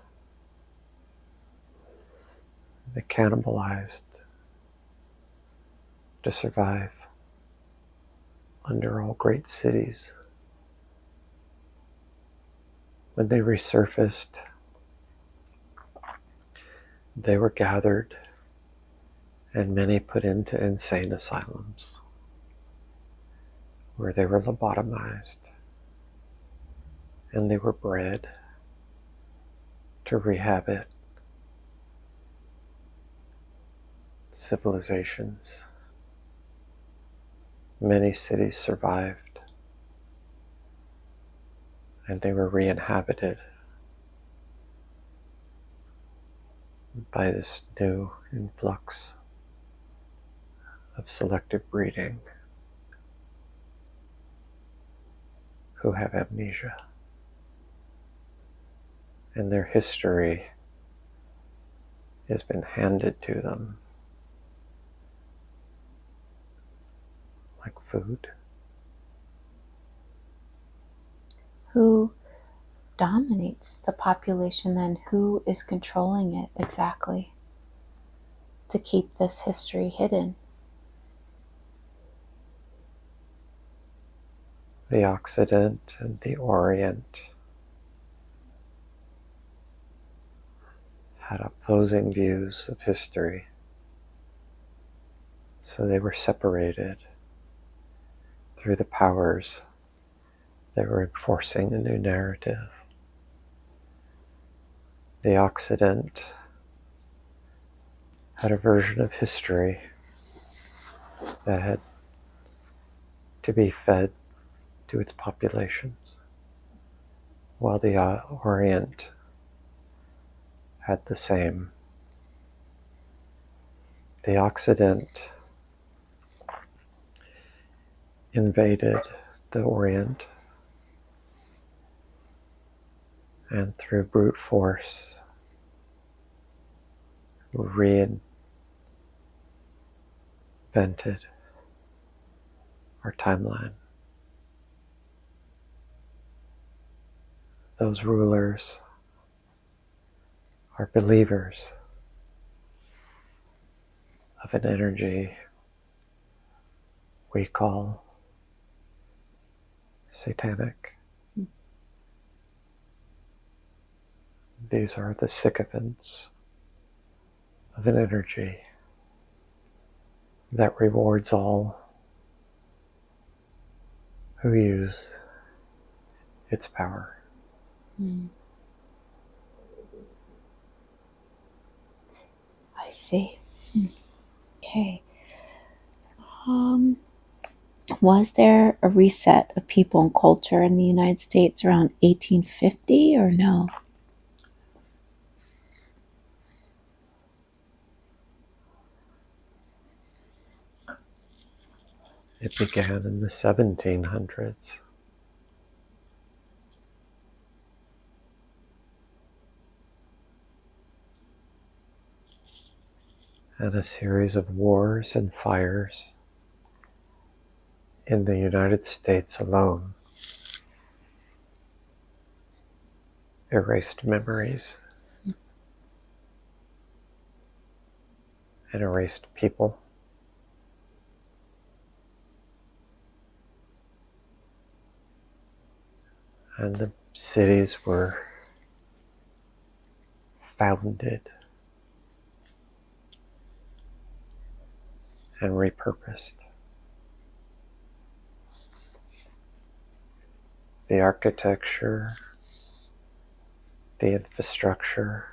They cannibalized to survive under all great cities. When they resurfaced, they were gathered and many put into insane asylums where they were lobotomized and they were bred to rehabit civilizations. Many cities survived and they were re-inhabited by this new influx of selective breeding who have amnesia. And their history has been handed to them like food. Who dominates the population then? Who is controlling it exactly to keep this history hidden? The Occident and the Orient had opposing views of history, so they were separated through the powers that were enforcing a new narrative. The Occident had a version of history that had to be fed to its populations, while the Orient had the same. The Occident invaded the Orient, and through brute force reinvented our timeline. Those rulers are believers of an energy we call satanic. These are the sycophants of an energy that rewards all who use its power. I see. Okay. Was there a reset of people and culture in the United States around 1850 or no? It began in the 1700s. And a series of wars and fires in the United States alone erased memories and erased people. And the cities were founded and repurposed. The architecture, the infrastructure,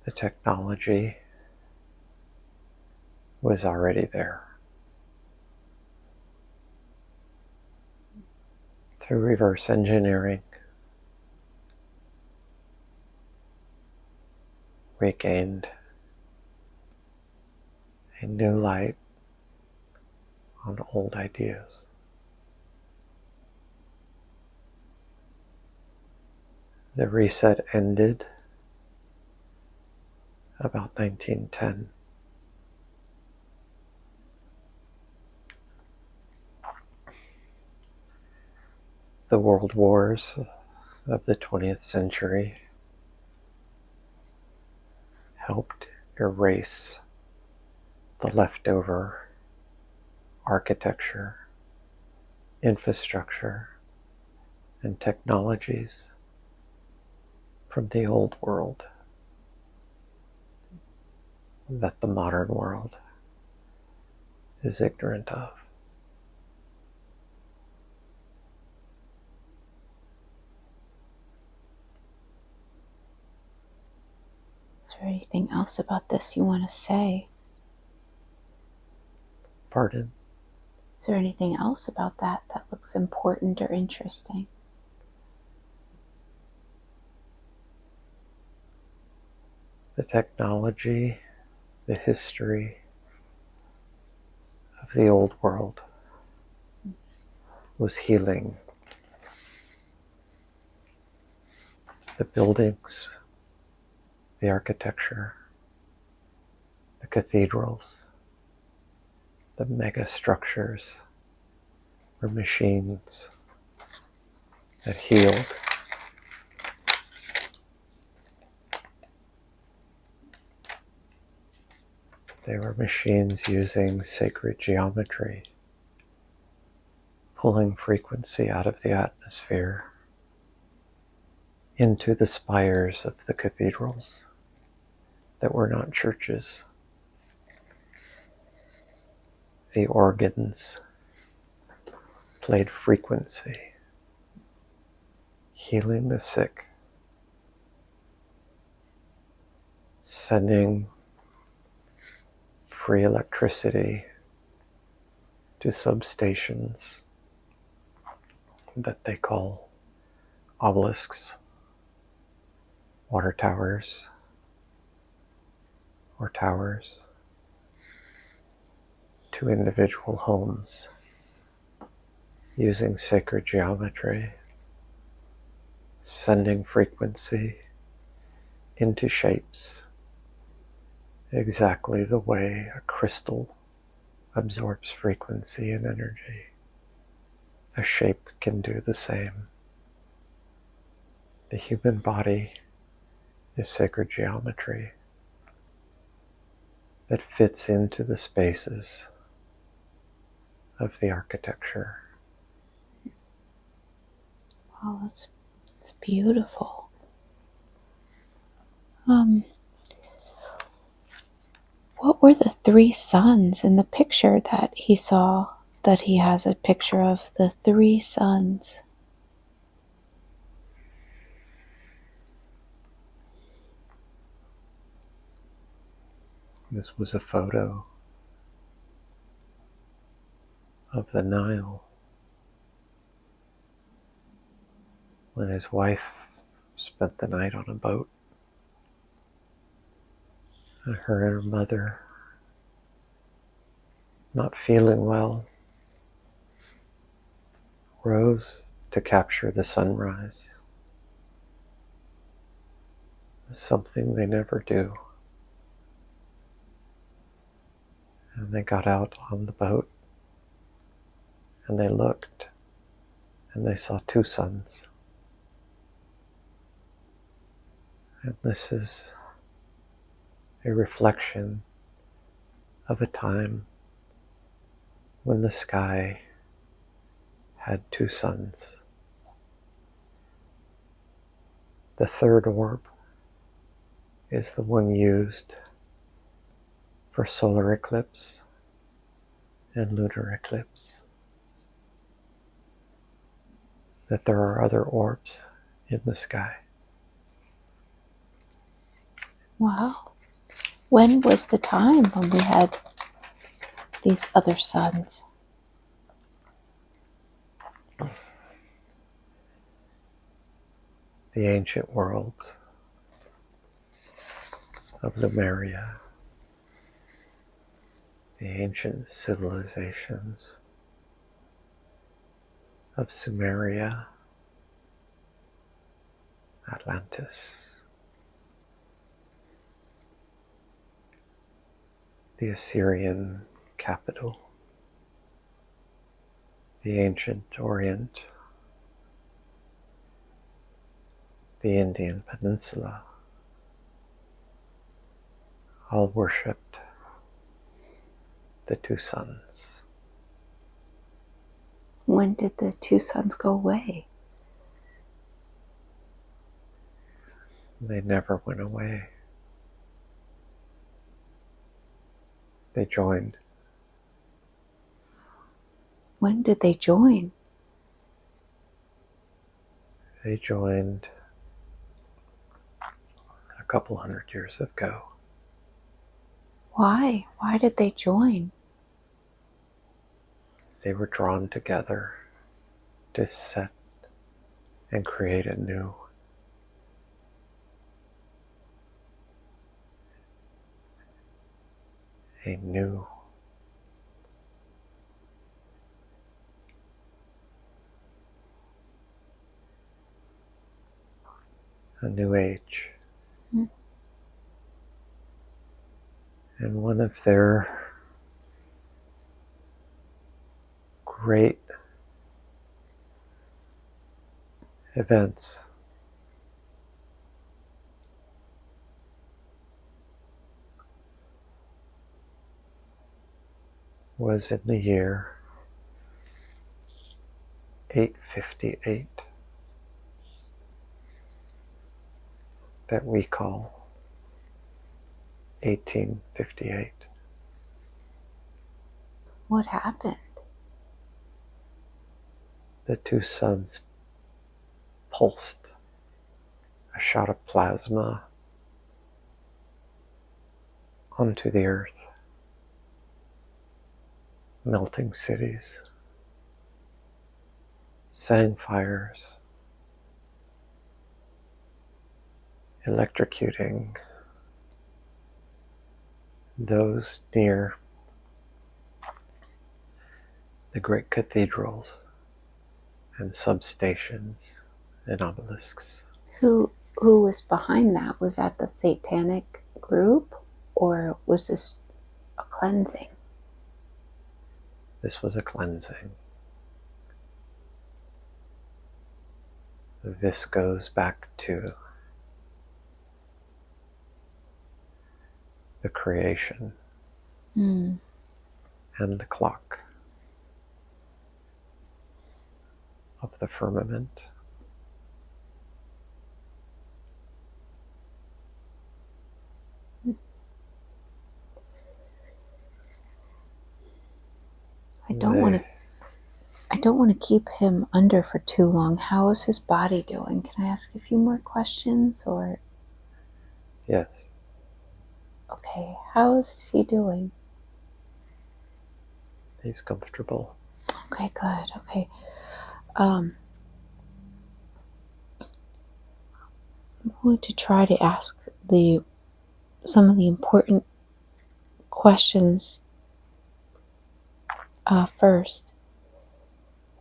the technology was already there. Through reverse engineering, we gained a new light on old ideas. The reset ended about 1910. The world wars of the 20th century helped erase the leftover architecture, infrastructure, and technologies from the old world that the modern world is ignorant of. Is there anything else about this you want to say? Pardon? Is there anything else about that that looks important or interesting? The technology, the history of the old world was healing the buildings, the architecture, the cathedrals, the mega structures were machines that healed. They were machines using sacred geometry, pulling frequency out of the atmosphere into the spires of the cathedrals that were not churches. The organs played frequency, healing the sick, sending free electricity to substations that they call obelisks, water towers, or towers, to individual homes using sacred geometry, sending frequency into shapes exactly the way a crystal absorbs frequency and energy. A shape can do the same. The human body is sacred geometry that fits into the spaces of the architecture. Wow, it's beautiful. What were the three suns in the picture that he saw, that he has a picture of the three suns? This was a photo of the Nile when his wife spent the night on a boat, and her and her mother, not feeling well, rose to capture the sunrise. Something they never do. And they got out on the boat and they looked and they saw two suns. And this is a reflection of a time when the sky had two suns. The third orb is the one used for solar eclipse and lunar eclipse. That there are other orbs in the sky. Wow. When was the time when we had these other suns? The ancient world of Lemuria, the ancient civilizations of Sumeria, Atlantis, the Assyrian capital, the ancient Orient, the Indian Peninsula, all worshipped the two suns. When did the two suns go away? They never went away. They joined. When did they join? They joined a couple hundred years ago. Why? Why did they join? They were drawn together to set and create a new a new age. Mm. And one of their great events was in the year 858 that we call 1858. What happened? The two suns pulsed a shot of plasma onto the earth, melting cities, setting fires, electrocuting those near the great cathedrals and substations and obelisks. Who was behind that? Was that the satanic group, or was this a cleansing? This was a cleansing. This goes back to the creation Mm. and the clock of the firmament. I don't want to keep him under for too long. How is his body doing? Can I ask a few more questions, or? Yes, Okay, how is he doing? he's comfortable. Okay, good. Okay. I'm going to try to ask some of the important questions first.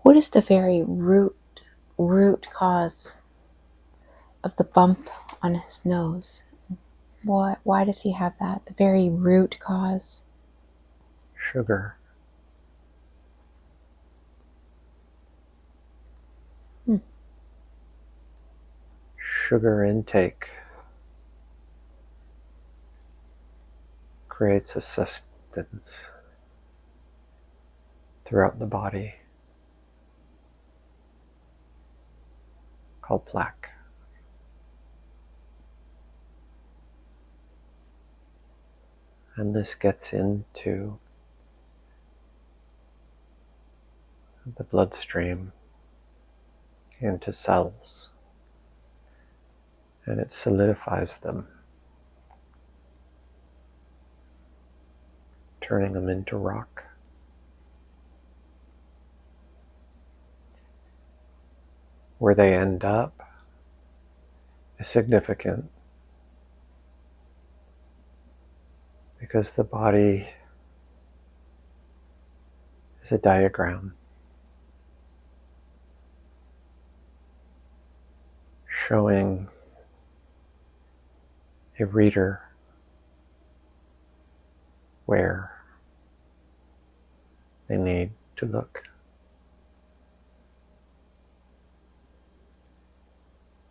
What is the very root cause of the bump on his nose? Why does he have that? The very root cause. Sugar. Hmm. Sugar intake creates a sustenance throughout the body called plaque. And this gets into the bloodstream, into cells, and it solidifies them, turning them into rock. Where they end up is significant because the body is a diagram showing a reader where they need to look.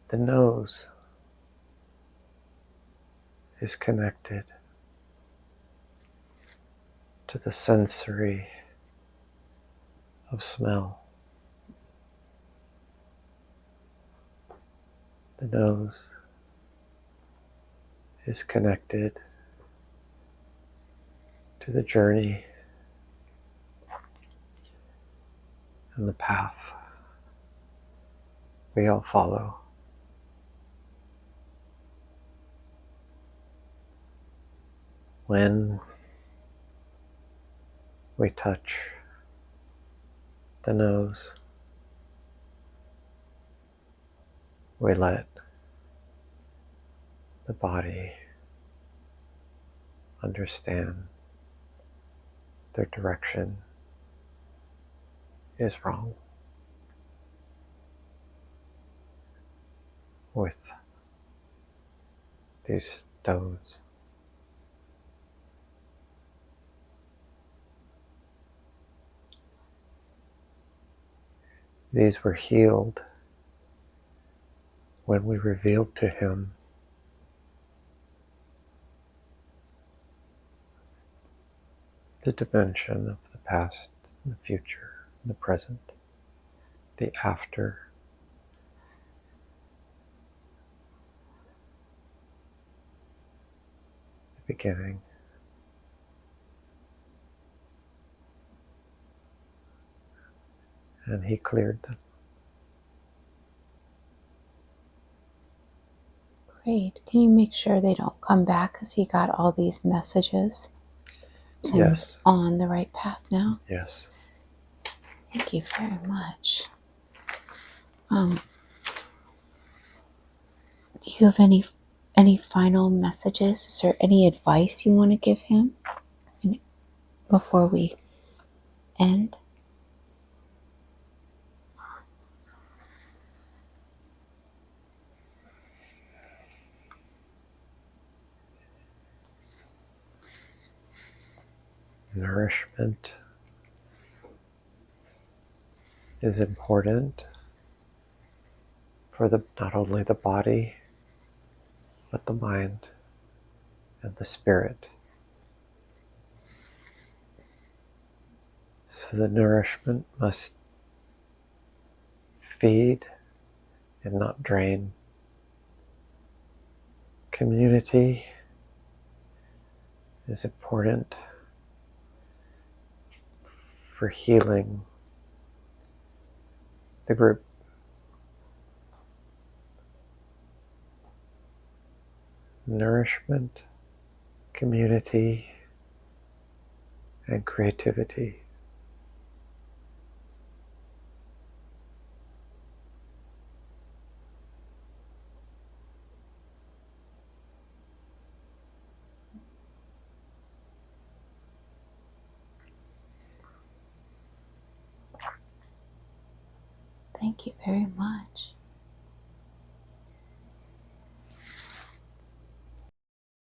The nose is connected to the sensory of smell. The nose is connected to the journey and the path we all follow. When we touch the nose, we let the body understand their direction is wrong. With these stones. These were healed when we revealed to him the dimension of the past, and the future, and the present, the after, the beginning. And he cleared them. Great. Can you make sure they don't come back because he got all these messages? And Yes. he's on the right path now? Yes. Thank you very much. Do you have any final messages? Is there any advice you want to give him before we end? Nourishment is important for not only the body, but the mind and the spirit. So the nourishment must feed and not drain. Community is important for healing the group. Nourishment, community, and creativity. Thank you very much.